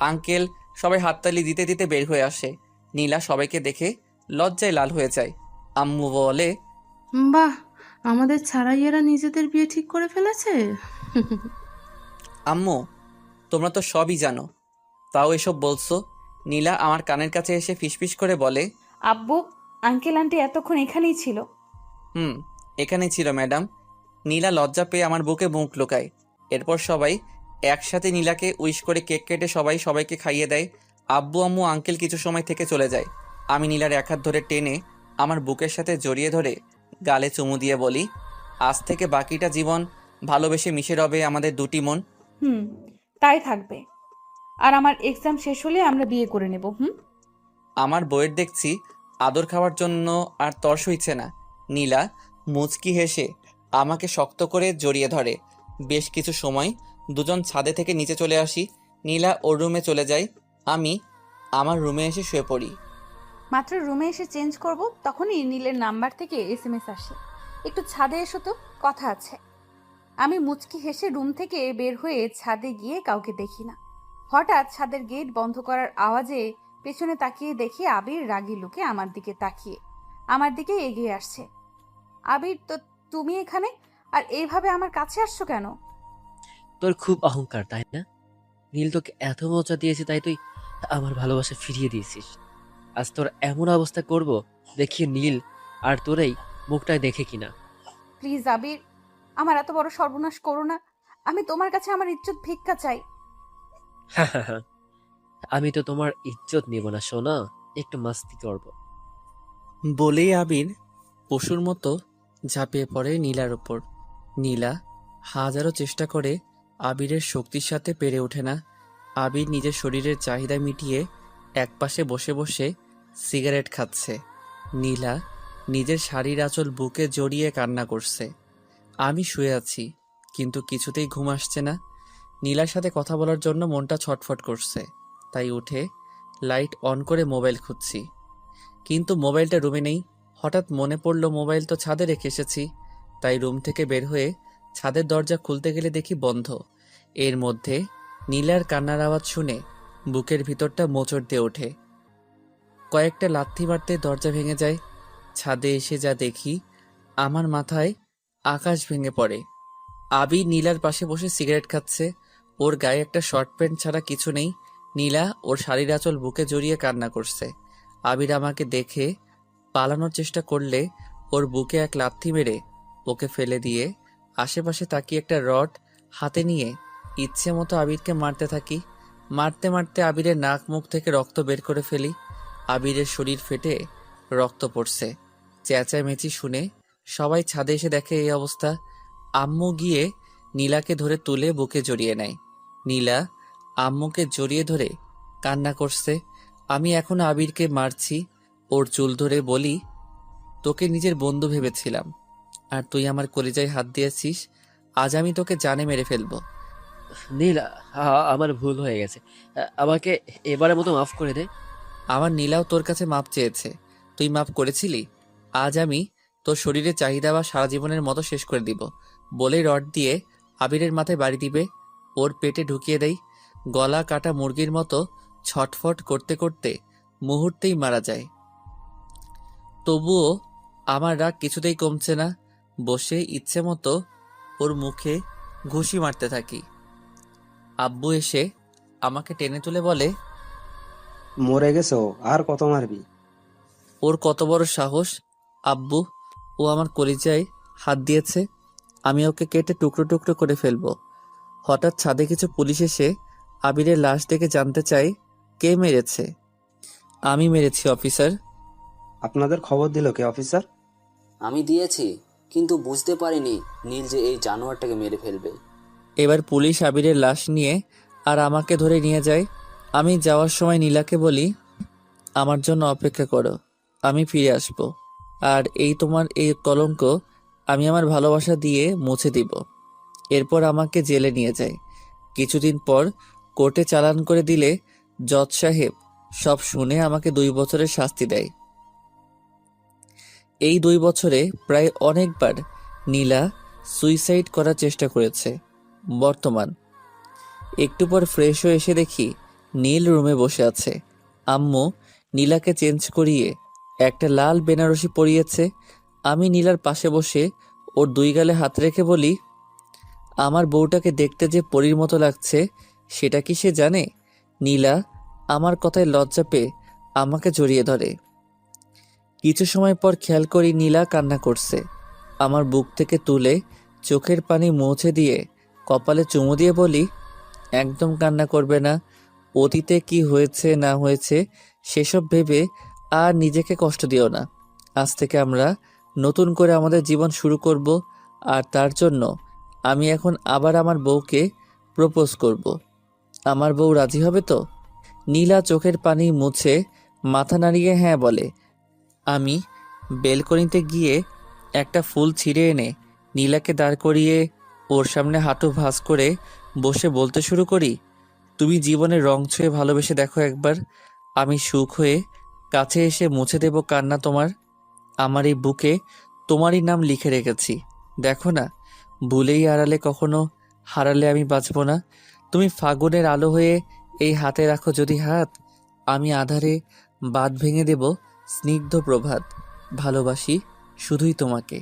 আঙ্কেল সবাই হাততালি দিতে দিতে বের হয়ে আসে। নীলা সবাইকে দেখে লজ্জায় লাল হয়ে যায়। আম্মু বলে, বাহ, আমাদের ছাড়াই এরা নিজেদের বিয়ে ঠিক করে ফেলেছে। আম্মু তোমরা তো সবই জানো, তাও এসব বলছো? নীলা আমার কানের কাছে এসে ফিসফিস করে বলে, আব্বু আঙ্কেল আন্টি এতক্ষণ এখানেই ছিল? এখানেই ছিল ম্যাডাম। নীলা লজ্জা পেয়ে আমার বুকে মুখ লুকায়। এরপর সবাই একসাথে নীলাকে উইশ করে কেক কেটে সবাই সবাইকে খাইয়ে দেয়। আব্বু আম্মু আঙ্কেল কিছু সময় থেকে চলে যায়। আমি নীলার এক হাত ধরে টেনে আমার বুকের সাথে জড়িয়ে ধরে গালে চুমু দিয়ে বলি, আজ থেকে বাকিটা জীবন ভালোবেসে মিশে রবে আমাদের দুটি মন। তাই থাকবে। আর আমার এক্সাম শেষ হলে আমরা বিয়ে করে নেব। আমার বইয়ের দেখছি আদর খাওয়ার জন্য আর তর সইছে না। নীলা মুচকি হেসে আমাকে শক্ত করে জড়িয়ে ধরে। বেশ কিছু সময় দুজন ছাদে থেকে নিচে চলে আসি। নীলা ওর রুমে চলে যায়, আমি আমার রুমে এসে শুয়ে পড়ি। মাত্র রুমে এসে চেঞ্জ করব, তখনই নীলের নাম্বার থেকে এসএমএস আসে, একটু ছাদে এসো তো, কথা আছে। আমি মুচকি হেসে রুম থেকে বের হয়ে ছাদে গিয়ে কাউকে দেখি না। হঠাৎ ছাদের গেট বন্ধ করার আওয়াজে পেছনে তাকিয়ে দেখি আবির রাগী লুকে আমার দিকে তাকিয়ে আমার দিকে এগিয়ে আসছে। আবির, তো তুমি এখানে আর এইভাবে আমার কাছে আসছো কেন? তোর খুব অহংকার, তাই না? নীল তোকে এত মজা দিয়েছে, তাই তুই আমার ভালোবাসা ফিরিয়ে দিয়েছিস। আজ তোর এমন অবস্থা করব, দেখি নীল আর তোরই মুখটাই দেখে কিনা। প্লিজ আবির, আমার এত বড় সর্বনাশ করো না। আমি তোমার কাছে আমার ইজ্জত ভিক্ষা চাই। আমি তো তোমার ইজ্জত নিব না সোনা, একটু মাস্তি করব। বলেই আবির পশুর মতো ঝাঁপিয়ে পড়ে নীলার ওপর। নীলা হাজারো চেষ্টা করে আবিরের শক্তির সাথে পেরে ওঠে না। আবির নিজের শরীরের চাহিদা মিটিয়ে একপাশে বসে বসে সিগারেট খাচ্ছে। নীলা নিজের শাড়ির আঁচল বুকে জড়িয়ে কান্না করছে। আমি শুয়ে আছি, কিন্তু কিছুতেই ঘুম আসছে না। নীলার সাথে কথা বলার জন্য মনটা ছটফট করছে, তাই উঠে লাইট অন করে মোবাইল খুঁজছি, কিন্তু মোবাইলটা রুমে নেই। হঠাৎ মনে পড়লো মোবাইল তো ছাদে রেখে এসেছি, তাই রুম থেকে বের হয়ে ছাদের দরজা খুলতে গেলে দেখি বন্ধ। এর মধ্যে নীলার কান্নার আওয়াজ শুনে বুকের ভিতরটা মোচড় দিয়ে ওঠে। কয়েকটা লাথি মারতে দরজা ভেঙে যায়। ছাদে এসে যা দেখি, আমার মাথায় আকাশ ভেঙে পড়ে। আবি নীলার পাশে বসে সিগারেট খাচ্ছে। ওর গায়ে একটা শর্ট প্যান্ট ছাড়া কিছু নেই। নীলা ওর শাড়ির আঁচল বুকে জড়িয়ে কান্না করছে। আবির আমাকে দেখে পালানোর চেষ্টা করলে ওর বুকে এক লাথি মেরে ওকে ফেলে দিয়ে আশেপাশে তাকিয়ে একটা রড হাতে নিয়ে ইচ্ছে মতো আবিরকে মারতে থাকি। মারতে মারতে আবিরের নাক মুখ থেকে রক্ত বের করে ফেলি। আবিরের শরীর ফেটে রক্ত পড়ছে। চেঁচামেচি শুনে সবাই ছাদে এসে দেখে এই অবস্থা। আম্মু গিয়ে নীলাকে ধরে তুলে বুকে জড়িয়ে নেয়। নীলা আম্মুকে জড়িয়ে ধরে কান্না করছে। আমি এখন আবিরকে মারছি, ওর চুল ধরে বলি, তোকে নিজের বন্ধু ভেবেছিলাম, আর তুই আমার কলিজায় হাত দিয়েছিস। আজ আমি তোকে জানে মেরে ফেলবো। নীল, আমার ভুল হয়ে গেছে। আমাকে এবারের মতো মাফ করে দে। আমার নীলাও তোর কাছে মাপ চেয়েছে, তুই মাপ করেছিলি। আজ আমি তোর শরীরে চাহিদা বা সারা জীবনের মতো শেষ করে দিব। বলেই রড দিয়ে আবিরের মাথায় বাড়ি দিবে, ওর পেটে ঢুকিয়ে দেই। গলা কাটা মুরগির মতো ছটফট করতে করতে মুহূর্তেই মারা যায়। তবুও আমার রাগ কিছুতেই কমছে না। বসে ইচ্ছে মতো ওর মুখে ঘুষি মারতে থাকি। আব্বু এসে আমাকে টেনে তুলে বলে, মরে গেছো, আর কত মারবি? ওর কত বড় সাহস! আব্বু, ও আমার কলিজায় হাত দিয়েছে, আমি ওকে কেটে টুকরো টুকরো করে ফেলবো। হঠাৎ ছাদে কিছু পুলিশ এসে আবিরের লাশ দেখে জানতে চাই কে মেরেছে। আমি মেরেছি অফিসার। আপনাদের খবর দিল কে অফিসার? আমি দিয়েছি, কিন্তু বুঝতে পারিনি নীল যে এই জানোয়ারটাকে মেরে ফেলবে। এবার পুলিশ আবিরের লাশ নিয়ে আর আমাকে ধরে নিয়ে যায়। আমি যাওয়ার সময় নীলাকে বলি, আমার জন্য অপেক্ষা করো, আমি ফিরে আসব। আর এই তোমার এই কলঙ্ক আমি আমার ভালোবাসা দিয়ে মুছে দিব। এরপর আমাকে জেলে নিয়ে যায়। কিছুদিন পর কোর্টে চালান করে দিলে জজ সাহেব সব শুনে আমাকে 2 বছরের শাস্তি দেয়। এই 2 বছরে প্রায় অনেকবার নীলা সুইসাইড করার চেষ্টা করেছে। বর্তমান একটু পর ফ্রেশ হয়ে এসে দেখি নীল রুমে বসে আছে। আম্মু নীলাকে চেঞ্জ করিয়ে একটা লাল বেনারসি পরিয়েছে। আমি নীলার পাশে বসে ওর 2 গালে হাত রেখে বলি, আমার বউটাকে দেখতে যে পরীর মতো লাগছে সেটা কি সে জানে? নীলা আমার কথায় লজ্জা পেয়ে আমাকে জড়িয়ে ধরে। কিছু সময় পর খেয়াল করি নীলা কান্না করছে। আমার বুক থেকে তুলে চোখের পানি মুছে দিয়ে কপালে চুমু দিয়ে বলি, একদম কান্না করবে না। অতীতে কি হয়েছে না হয়েছে সেসব ভেবে আর নিজেকে কষ্ট দিও না। আজ থেকে আমরা নতুন করে আমাদের জীবন শুরু করব, আর তার জন্য আমি এখন আবার আমার বউকে প্রপোজ করব। আমার বউ রাজি হবে তো? নীলা চোখের পানি মুছে মাথা নাড়িয়ে হ্যাঁ বলে। আমি বেলকনিতে গিয়ে একটা ফুল ছিঁড়ে এনে নীলাকে দাঁড় করিয়ে ওর সামনে হাঁটু ভাঁজ করে বসে বলতে শুরু করি, তুমি জীবনের রং ছুঁয়ে ভালোবেসে দেখো একবার। আমি সুখ হয়ে কাছে এসে মুছে দেব কান্না তোমার। আমার এই বুকে তোমারই নাম লিখে রেখেছি, দেখো না। ভুলেই আড়ালে কখনো হারালে আমি বাঁচব না। তুমি ফাগুনের আলো হয়ে এই হাতে রাখো যদি হাত, আমি আধারে বাঁধ ভেঙে দেব স্নিগ্ধ প্রভাত। ভালোবাসি শুধুই তোমাকে।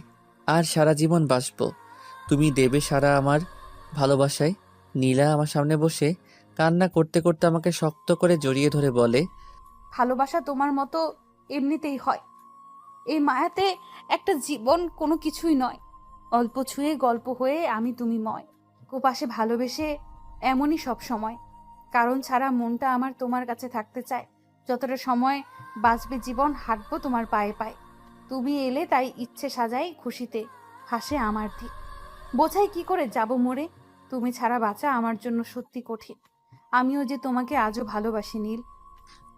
আর সারা জীবন বাঁচবো। তুমি দেবে সারা আমার ভালোবাসায়। নীলা আমার সামনে বসে কান্না করতে করতে আমাকে শক্ত করে জড়িয়ে ধরে বলে, ভালোবাসা তোমার মতো এমনিতেই হয়। এই মায়াতে একটা জীবন কোনো কিছুই নয়। অল্প ছুঁয়ে গল্প হয়ে আমি তুমি ময়। পাশে ভালোবেসে এমনই সব সময়। কারণ ছাড়া মনটা আমার তোমার কাছে থাকতে চায়। যতটা সময় বাঁচবে জীবন, হাঁটবো তোমার পায়ে পায়ে। তুমি এলে তাই ইচ্ছে সাজাই খুশিতে, হাসে আমার দিক। বোঝাই কি করে যাব মরে। তুমি ছাড়া বাঁচা আমার জন্য সত্যি কঠিন। আমিও যে তোমাকে আজও ভালোবাসি নীল।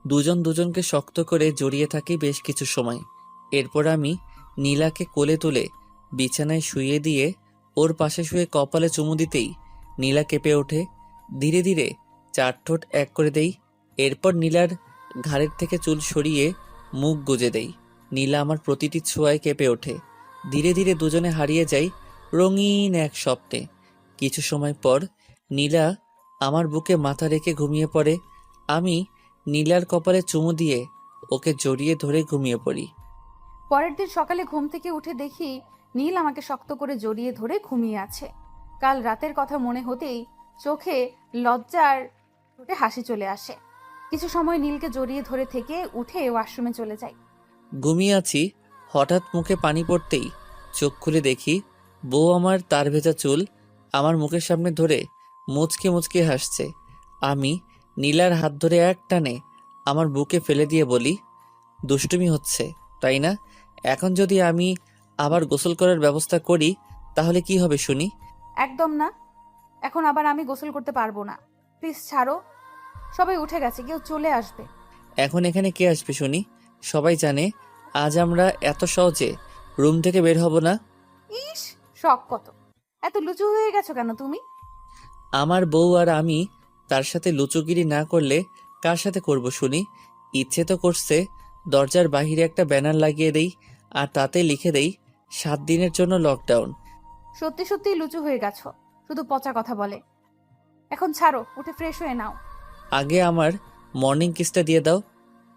দুজন দুজনকে শক্ত করে জড়িয়ে থাকি বেশ কিছু সময়। এরপর আমি নীলাকে কোলে তুলে বিছানায় শুইয়ে দিয়ে ওর পাশে শুয়ে কপালে চুমু দিতেই নীলা কেঁপে ওঠে। ধীরে ধীরে 4 ঠোঁট এক করে দেই। এরপর নীলার ঘাড়ের থেকে চুল সরিয়ে মুখ গুজে দেই। নীলা আমার প্রতিটি ছোঁয়ায় কেঁপে ওঠে। ধীরে ধীরে দুজনে হারিয়ে যাই রঙিন এক স্বপ্নে। কিছু সময় পর নীলা আমার বুকে মাথা রেখে ঘুমিয়ে পড়ে। আমি নীলার কপালে চুমু দিয়ে ওকে জড়িয়ে ধরে ঘুমিয়ে পড়ি। পরের দিন সকালে ঘুম থেকে উঠে দেখি নীল আমাকে শক্ত করে জড়িয়ে ধরে ঘুমিয়ে আছে। কাল রাতের কথা মনে হতেই চোখে লজ্জার ঠোঁটে হাসি চলে আসে। কিছু সময় নীলকে জড়িয়ে ধরে থেকে উঠে ওয়াশরুমে চলে যাই। ঘুমিয়ে আছি, হঠাৎ মুখে পানি পড়তেই চোখ খুলে দেখি বউ আমার তার ভেজা চুল আমার মুখের সামনে ধরে মুচকে মুচকে হাসছে। আমি নীলার হাত ধরে এক টানে আমার বুকে ফেলে দিয়ে বলি, দুষ্টুমি হচ্ছে তাই না? এখন যদি আমি আবার গোসল করার ব্যবস্থা করি তাহলে কি হবে শুনি? একদম না, এখন আবার আমি গোসল করতে পারবো না। প্লিজ ছাড়ো। সবাই উঠে গেছে, কেউ চলে আসবে। এখন এখানে কে আসবে শুনি? সবাই জানে আজ আমরা এত সহজে রুম থেকে বের হব না। ইস, শখ কত! এত লুচু হয়ে গেছো কেন তুমি? আমার বউ আর আমি তার সাথে লুচোগিরি না করলে কার সাথে করব শুনি? ইচ্ছে তো করছে দরজার বাহিরে একটা ব্যানার লাগিয়ে দেই আর তাতে লিখে দেই 7 দিনের জন্য লকডাউন। সত্যি সত্যি লুচু হয়ে গেছো, শুধু পচা কথা বলে। এখন ছাড়ো, উঠে ফ্রেশ হয়ে নাও। আগে আমার মর্নিং কিসটা দিয়ে দাও।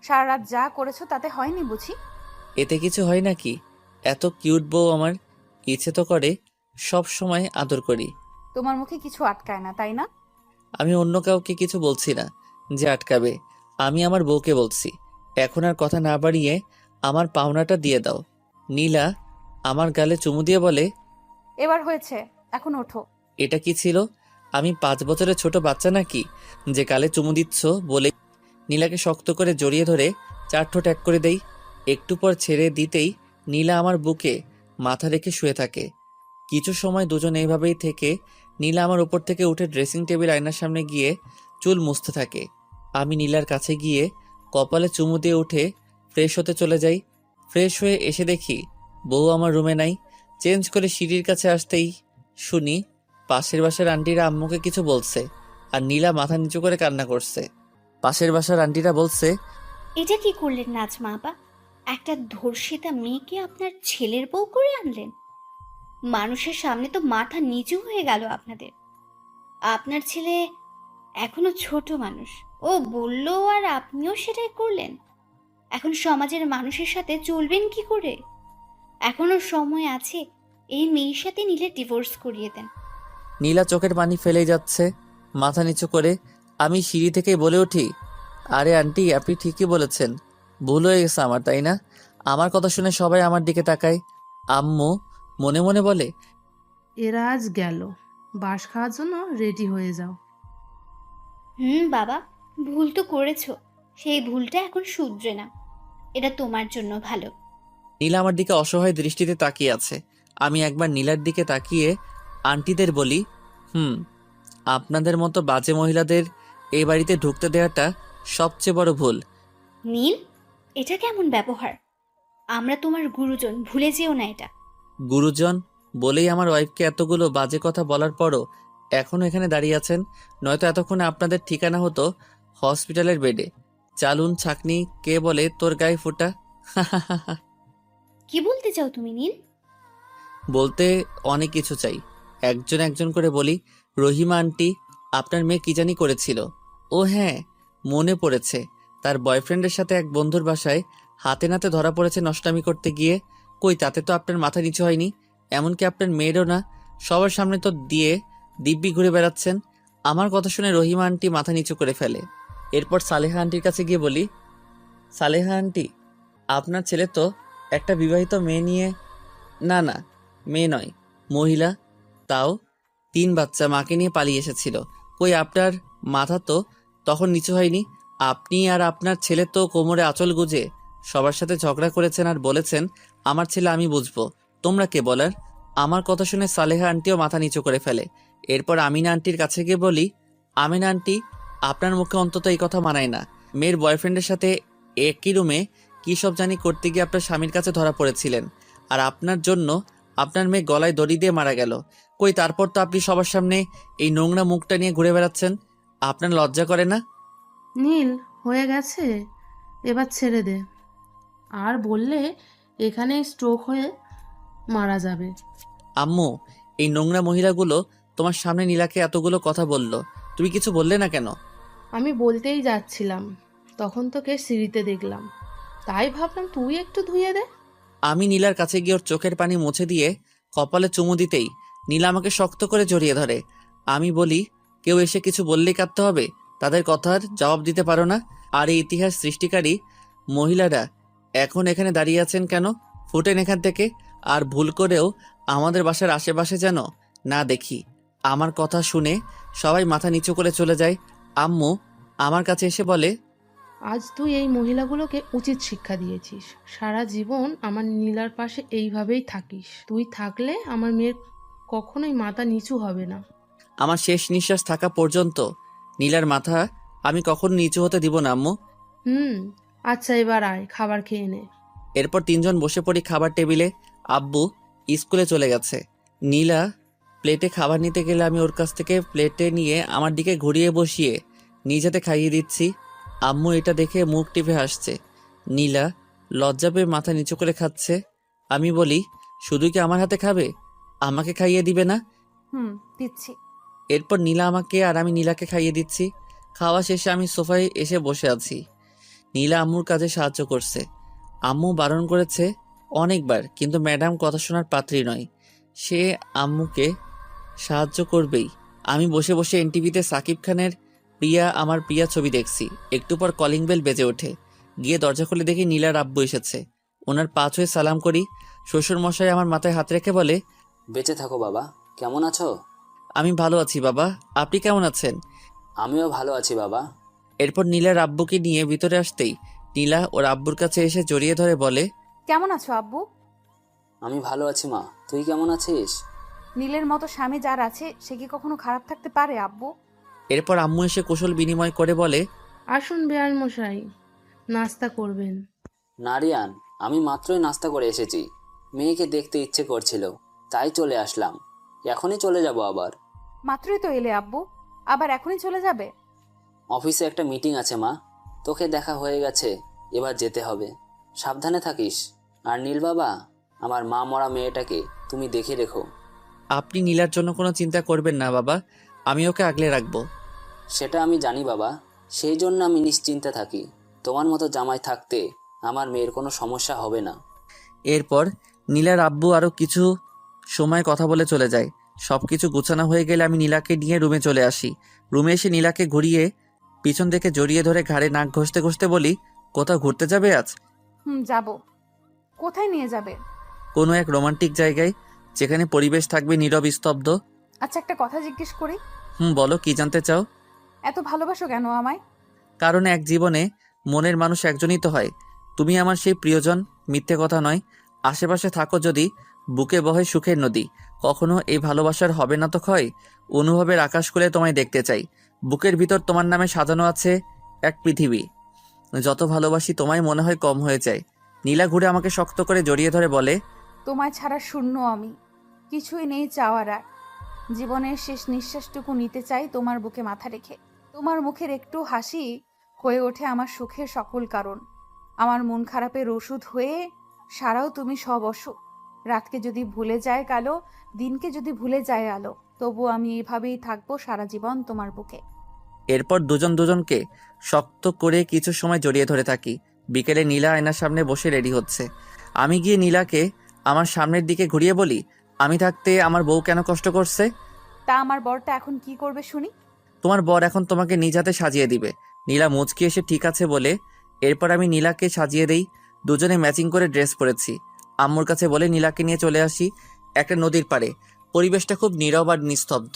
সারা রাত যা করেছো তাতে হয়নি বুঝি? এতে কিছু হয় নাকি? এত কিউট বউ আমার, ইচ্ছে তো করে সব সময় আদর করি। তোমার মুখে কিছু আটকায় না, তাই না? আমি অন্য কাউকে কিছু বলছি না যে আটকাবে, আমি আমার বউকে বলছি। এখন আর কথা না বাড়িয়ে আমার পাওনাটা দিয়ে দাও। নীলা আমার গালে চুমু দিয়ে বলে, এবার হয়েছে, এখন ওঠো। এটা কি ছিল? আমি 5 বছরের ছোট বাচ্চা নাকি যে গালে চুমু দিচ্ছ বলে নীলাকে শক্ত করে জড়িয়ে ধরে 4 ঠোঁট এক করে দেই। একটু পর ছেড়ে দিতেই নীলা আমার বুকে মাথা রেখে শুয়ে থাকে। কিছু সময় দুজন এইভাবেই থেকে নীলা আমার উপর থেকে উঠে ড্রেসিং টেবিল আয়নার সামনে গিয়ে চুল মুছতে থাকে। আমি নীলার কাছে গিয়ে কপালে চুমু দিয়ে উঠে ফ্রেশ হতে চলে যাই। ফ্রেশ হয়ে এসে দেখি বউ আমার রুমে নাই। চেঞ্জ করে সিঁড়ির কাছে আসতেই শুনি পাশের বাসার আন্টিরা আম্মুকে কিছু বলছে আর নীলা মাথা নিচু করে কান্না করছে। পাশের বাসার আন্টিরা বলছে, এটা কি করলেন নাজমা আপা? একটা ধর্ষিতা মেয়েকে আপনার ছেলের বউ করে আনলেন। মানুষের সামনে তো মাথা নিচু হয়ে গেল আপনাদের। আপনার ছেলে এখনো ছোট মানুষ, ও বললো আর আপনিও সেটাই করলেন। এখন সমাজের মানুষের সাথে চলবেন কি করে? এখনো সময় আছে, এই মেয়ের সাথে নিলে ডিভোর্স করিয়ে দেন। নীলা চোখের পানি ফেলেই যাচ্ছে মাথা নিচু করে। আমি সিঁড়ি থেকেই বলে উঠি, আরে আন্টি আপনি ঠিকই বলেছেন, ভুল হয়ে গেছে আমার, তাই না? আমার কথা শুনে সবাই আমার দিকে তাকায়। আম্মু মনে মনে বলে, এরা আজ গেল, বাঁশ খাওয়ার জন্য রেডি হয়ে যাও। বাবা, ভুল তো করেছো, সেই ভুলটা এখন শুধরে না। এটা তোমার জন্য ভালো। নীলা আমার দিকে অসহায় দৃষ্টিতে তাকিয়ে আছে। আমি একবার নীলার দিকে তাকিয়ে আন্টিদের বলি, আপনাদের মতো বাজে মহিলাদের এই বাড়িতে ঢুকতে দেওয়াটা সবচেয়ে বড় ভুল। নীল, এটা কেমন ব্যবহার? আমরা তোমার গুরুজন, ভুলে যেও না এটা। গুরুজন বলেই আমার ওয়াইফকে এতগুলো বাজে কথা বলার পরও এখনো এখানে দাঁড়িয়ে আছেন, নয়তো এতক্ষণে আপনাদের ঠিকানা হতো হসপিটালের বেডে। চালুন ছাকনি, কে বলে তোর গায়ে ফোঁটা? কি বলতে চাও তুমি নীল? বলতে অনেক কিছু চাই, একজন একজন করে বলি। রহিমা আন্টি, আপনার মেয়ে কি জানি করেছিল। ও হ্যাঁ, মনে পড়েছে, তার বয়ফ্রেন্ডের সাথে এক বন্ধুর বাসায় হাতে নাতে ধরা পড়েছে নষ্টামি করতে গিয়ে। কই তাতে তো আপনার মাথা নিচু হয়নি, এমনকি আপনার মেয়েরও না। সবার সামনে তো দিয়ে দিব্যি ঘুরে বেড়াচ্ছেন। আমার কথা শুনে রহিমা আন্টি মাথা নিচু করে ফেলে। এরপর সালেহা আন্টির কাছে গিয়ে বলি, সালেহা আন্টি, আপনার ছেলে তো একটা বিবাহিত মেয়ে নিয়ে, না না মেয়ে নয়, মহিলা, তাও 3 বাচ্চা মাকে নিয়ে পালিয়ে এসেছিল। কই আপনার মাথা তো তখন নিচু হয়নি? আপনি আর আপনার ছেলে তো কোমরে আঁচল গুজে সবার সাথে ঝগড়া করেছেন আর বলেছেন আমার ছেলে আমি বুঝবো, তোমরা কে বলার? আমার কথা শুনে সালেহা আন্টিও মাথা নিচু করে ফেলে। এরপর আমিনা আন্টির কাছে গিয়ে বলি, আমিনা আন্টি, আপনার মুখে অন্তত এই কথা মানায় না। মেয়ের বয়ফ্রেন্ডের সাথে একই রুমে কী সব জানি করতে গিয়ে আপনার স্বামীর কাছে ধরা পড়েছিলেন, আর আপনার জন্য আপনার মেয়ে গলায় দড়ি দিয়ে মারা গেল। কই তারপর তো আপনি সবার সামনে এই নোংরা মুখটা নিয়ে ঘুরে বেড়াচ্ছেন। আপনার লজ্জা করে না? নীল, হয়ে গেছে, এবার ছেড়ে দে। আর বললে এখানে স্ট্রোক হয়ে মারা যাবে। আম্মু, এই নোংরা মহিলাগুলো তোমার সামনে নীলাকে এতগুলো কথা বলল, তুমি কিছু বললে না কেন? আমি বলতেই যাচ্ছিলাম, তখন তোকে সিঁড়িতে দেখলাম, তাই ভাবলাম তুই একটু ধুয়ে দে। আমি নীলার কাছে গিয়ে ওর চোখের পানি মুছে দিয়ে কপালে চুমু দিতেই নীলা আমাকে শক্ত করে জড়িয়ে ধরে। আমি বলি, কেউ এসে কিছু বললেই কাঁদতে হবে? তাদের কথার জবাব দিতে পারো না? আর এই ইতিহাস সৃষ্টিকারী মহিলারা এখন এখানে দাঁড়িয়ে আছেন কেন? ফুটেন এখান থেকে। আর ভুল করেও আমাদের বাসার আশেপাশে যেন না দেখি। আমার কথা শুনে সবাই মাথা নিচু করে চলে যায়। আম্মু আমার কাছে এসে বলে, আজ তুই এই মহিলাগুলোকে উচিত শিক্ষা দিয়েছিস। সারা জীবন আমার নীলার পাশে এইভাবেই থাকিস। তুই থাকলে আমার মেয়ের কখনোই মাথা নিচু হবে না। আমার শেষ নিঃশ্বাস থাকা পর্যন্ত নীলার মাথা আমি কখনো নিচু হতে দিব না আম্মু। আচ্ছা, এবার আয়, খাবার খেয়ে নে। এরপর 3 জন বসে পড়ি খাবার টেবিলে। আব্বু স্কুলে চলে গেছে। নীলা প্লেটে খাবার নিতে গেলে আমি ওর কাছ থেকে প্লেটে নিয়ে আমার দিকে ঘুরিয়ে বসিয়ে নিজেতে খাইয়ে দিচ্ছি। আম্মু এটা দেখে মুখ টিপে হাসছে। নীলা লজ্জা পেয়ে মাথা নিচু করে খাচ্ছে। আমি বলি, শুধু কি আমার হাতে খাবে? আমাকে খাইয়ে দিবে না? দিচ্ছি। এরপর নীলা আমাকে আর আমি নীলাকে খাইয়ে দিচ্ছি। খাওয়া শেষে আমি সোফায় এসে বসে আছি। নীলা আম্মুর কাজে সাহায্য করছে। আম্মু বারণ করেছে অনেকবার, কিন্তু ম্যাডাম কথা শোনার পাত্রী নয়, সে আম্মুকে সাহায্য করবেই। আমি বসে বসে এনটিভিতে সাকিব খানের প্রিয়া আমার প্রিয়া ছবি দেখছি। একটু পর কলিং বেল বেজে ওঠে। গিয়ে দরজা খুলে দেখি নীলার আব্বু এসেছে। ওনার পা ছুঁয়ে সালাম করি। শ্বশুর মশাই আমার মাথায় হাত রেখে বলে, বেঁচে থাকো বাবা, কেমন আছো? আমি ভালো আছি বাবা, আপনি কেমন আছেন? আমিও ভালো আছি বাবা। এরপর নীলার আব্বুকে নিয়ে ভিতরে আসতেই নীলা ওর আব্বুর কাছে এসে জড়িয়ে ধরে বলে, কেমন আছো আব্বু? আমি ভালো আছি মা, তুই কেমন আছিস? নীলের মতো স্বামী যার আছে সে কি কখনো খারাপ থাকতে পারে আব্বু? এরপর আম্মু এসে কুশল বিনিময় করে বলে, আসুন বেয়ান মশাই, নাস্তা করবেন। নারিয়ান, আমি মাত্রই নাস্তা করে এসেছি। মেয়েকে দেখতে ইচ্ছে করছিল, তাই চলে আসলাম। এখনই চলে যাব আবার। মাত্রই তো এলে আব্বু, আবার এখনই চলে যাবে? অফিসে একটা মিটিং আছে মা, তোকে দেখা হয়ে গেছে, এবার যেতে হবে। সাবধানে থাকিস। আর নীল বাবা, আমার মা মরা মেয়েটাকে তুমি দেখে রেখো। আপনি নীলার জন্য কোনো চিন্তা করবেন না বাবা, আমি ওকে আগলে রাখবো। সেটা আমি জানি বাবা, সেই জন্য আমি নিশ্চিন্তে থাকি। তোমার মতো জামাই থাকতে আমার মেয়ের কোনো সমস্যা হবে না। এরপর নীলার আব্বু আরও কিছু সময় কথা বলে চলে যায়। সব কিছু গুছানো হয়ে গেলে আমি নীলাকে নিয়ে রুমে চলে আসি। রুমে এসে নীলাকে ঘুরিয়ে পিছন থেকে জড়িয়ে ধরে ঘাড়ে নাক ঘষতে ঘষতে বলি, কোথাও ঘুরতে যাবে আজ? যাব। কোথায় নিয়ে যাবে? কোনো এক রোমান্টিক জায়গায়, যেখানে পরিবেশ থাকবে নীরব স্তব্ধ। আচ্ছা, একটা কথা জিজ্ঞেস করি। বলো, কি জানতে চাও? এত ভালোবাসো কেন আমায়? কারণ এক জীবনে মনের মানুষ একজনই তো হয়। তুমি আমার সেই প্রিয়জন, মিথ্যে কথা নয়। আশেপাশে থাকো যদি, বুকে বহে সুখের নদী। কখনো এই ভালোবাসার হবে না তো ক্ষয়। অনুভবের আকাশ খুলে তোমায় দেখতে চাই। বুকের ভিতর তোমার নামে সাজানো আছে এক পৃথিবী। যত ভালোবাসি তোমায় মনে হয় কম হয়ে যায়। নীলা ঘুরে আমাকে শক্ত করে জড়িয়ে ধরে বলে, তোমায় ছাড়া শূন্য আমি, কিছুই নেই চাওয়ার আর। জীবনের শেষ নিঃশ্বাসটুকু নিতে চাই তোমার বুকে মাথা রেখে। তোমার মুখের একটু হাসি হয়ে ওঠে আমার সুখের সকল কারণ। আমার মন খারাপের ওষুধ হয়ে সারাও তুমি সব অসুখ। রাতকে যদি ভুলে যায় কালো, দিনকে যদি ভুলে যায় আলো, তবু আমি এভাবেই থাকবো সারা জীবন তোমার বুকে। এরপর দুজন দুজনকে শক্ত করে কিছু সময় জড়িয়ে ধরে থাকি। বিকেলে নীলা আয়নার সামনে বসে রেডি হচ্ছে। আমি গিয়ে নীলাকে আমার সামনের দিকে ঘুরিয়ে বলি, আমি থাকতে আমার বউ কেন কষ্ট করছে? তা আমার বরটা এখন কি করবে শুনি? তোমার বর এখন তোমাকে নিজ হাতে সাজিয়ে দিবে। নীলা মুচকি এসে ঠিক আছে বলে এরপর আমি নীলাকে সাজিয়ে দেই। দুজনে ম্যাচিং করে ড্রেস পরেছি। আম্মুর কাছে বলে নীলাকে নিয়ে চলে আসি একটা নদীর পাড়ে। পরিবেশটা খুব নীরব আর নিস্তব্ধ।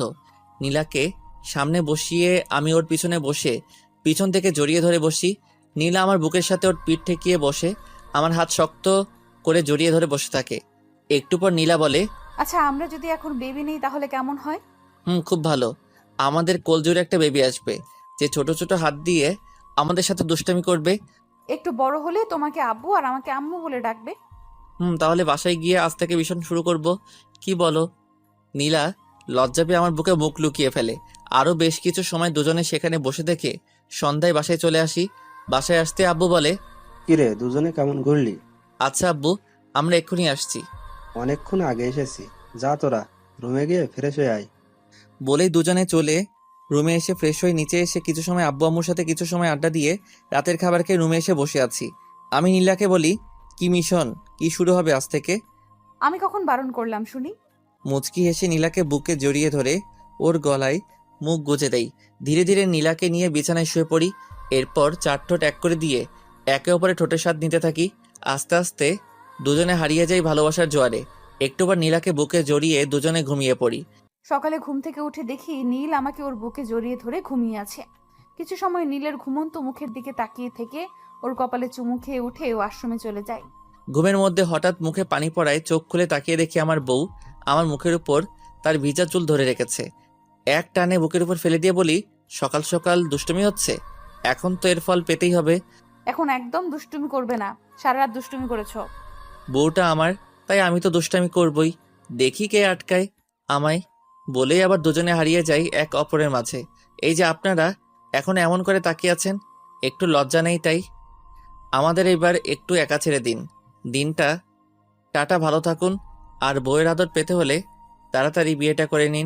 নীলাকে সামনে বসিয়ে আমি ওর পিছনে বসে পিছন থেকে জড়িয়ে ধরে বসি। নীলা আমার বুকের সাথে ওর পিঠ ঠেকিয়ে বসে আমার হাত শক্ত করে জড়িয়ে ধরে বসে থাকে। একটু পর নীলা বলে, আচ্ছা, আমরা যদি এখন বেবি নেই তাহলে কেমন হয়? খুব ভালো। আমাদের কোলজোরে একটা বেবি আসবে যে ছোট ছোট হাত দিয়ে আমাদের সাথে দুষ্টামি করবে। একটু বড় হলে তোমাকে আব্বু আর আমাকে আম্মু বলে ডাকবে। তাহলে বাসায় গিয়ে আজ থেকে ভীষণ শুরু করব, কি বলো? নীলা লজ্জা পেয়ে আমার বুকে মুখ লুকিয়ে ফেলে। আরো বেশ কিছু সময় দুজনে সেখানে বসে দেখে সন্ধ্যায় বাসায় চলে আসি। বাসায় আসতে আব্বু বলে, কিরে দুজনে কেমন ঘুরলি? আচ্ছা আব্বু, আমরা এক্ষুনি আসছি। অনেকক্ষণ আগে এসেছি, যা তোরা রুমে গিয়ে ফ্রেশ হয়ে আয়। বলেই দুজনে চলে রুমে এসে ফ্রেশ হয়ে নিচে এসে কিছু সময় আব্বু আম্মুর সাথে কিছু সময় আড্ডা দিয়ে রাতের খাবার খেয়ে রুমে এসে বসে আছি। আমি নীলাকে বলি, কি মিশন, কি শুরু হবে আজ থেকে? আমি কখন বারণ করলাম শুনি? মুচকি হেসে নীলাকে বুকে জড়িয়ে ধরে ওর গলায় মুখ গুজে দেই। ধীরে ধীরে নীলাকে নিয়ে বিছানায় শুয়ে পড়ি। এরপর চার ঠোঁট এক করে দিয়ে একে অপরে ঠোঁটের স্বাদ নিতে থাকি। আস্তে আস্তে দুজনে হারিয়ে যাই ভালোবাসার জোয়ারে। একটুবার নীলাকে বুকে জড়িয়ে দুজনে ঘুমিয়ে পড়ি। সকালে ঘুম থেকে উঠে দেখি নীল আমাকে ওর বুকে জড়িয়ে ধরে ঘুমিয়ে আছে। কিছু সময় নীলের ঘুমন্ত মুখের দিকে তাকিয়ে থেকে ওর কপালে চুমু খেয়ে উঠে ওয়াশরুমে চলে যায়। ঘুমের মধ্যে হঠাৎ মুখে পানি পড়ায় চোখ খুলে তাকিয়ে দেখি আমার বউ আমার মুখের উপর তার ভিজা চুল ধরে রেখেছে। এক টানে বুকের উপর ফেলে দিয়ে বলি, সকাল সকাল দুষ্টুমি হচ্ছে, এখন তো এর ফল পেতেই হবে। এখন একদম দুষ্টুমি করবে না, সারা রাত দুষ্টুমি করেছো। বউটা আমার, তাই আমি তো দুষ্টামি করবই, দেখি কে আটকায় আমায়। বলেই আবার দুজনে হারিয়ে যাই এক অপরের মাঝে। এই যে আপনারা এখন এমন করে তাকিয়ে আছেন, একটু লজ্জা নেই তাই? আমাদের এবার একটু একা ছেড়ে দিন। দিনটা টাটা, ভালো থাকুন। আর বউয়ের আদর পেতে হলে তাড়াতাড়ি বিয়েটা করে নিন।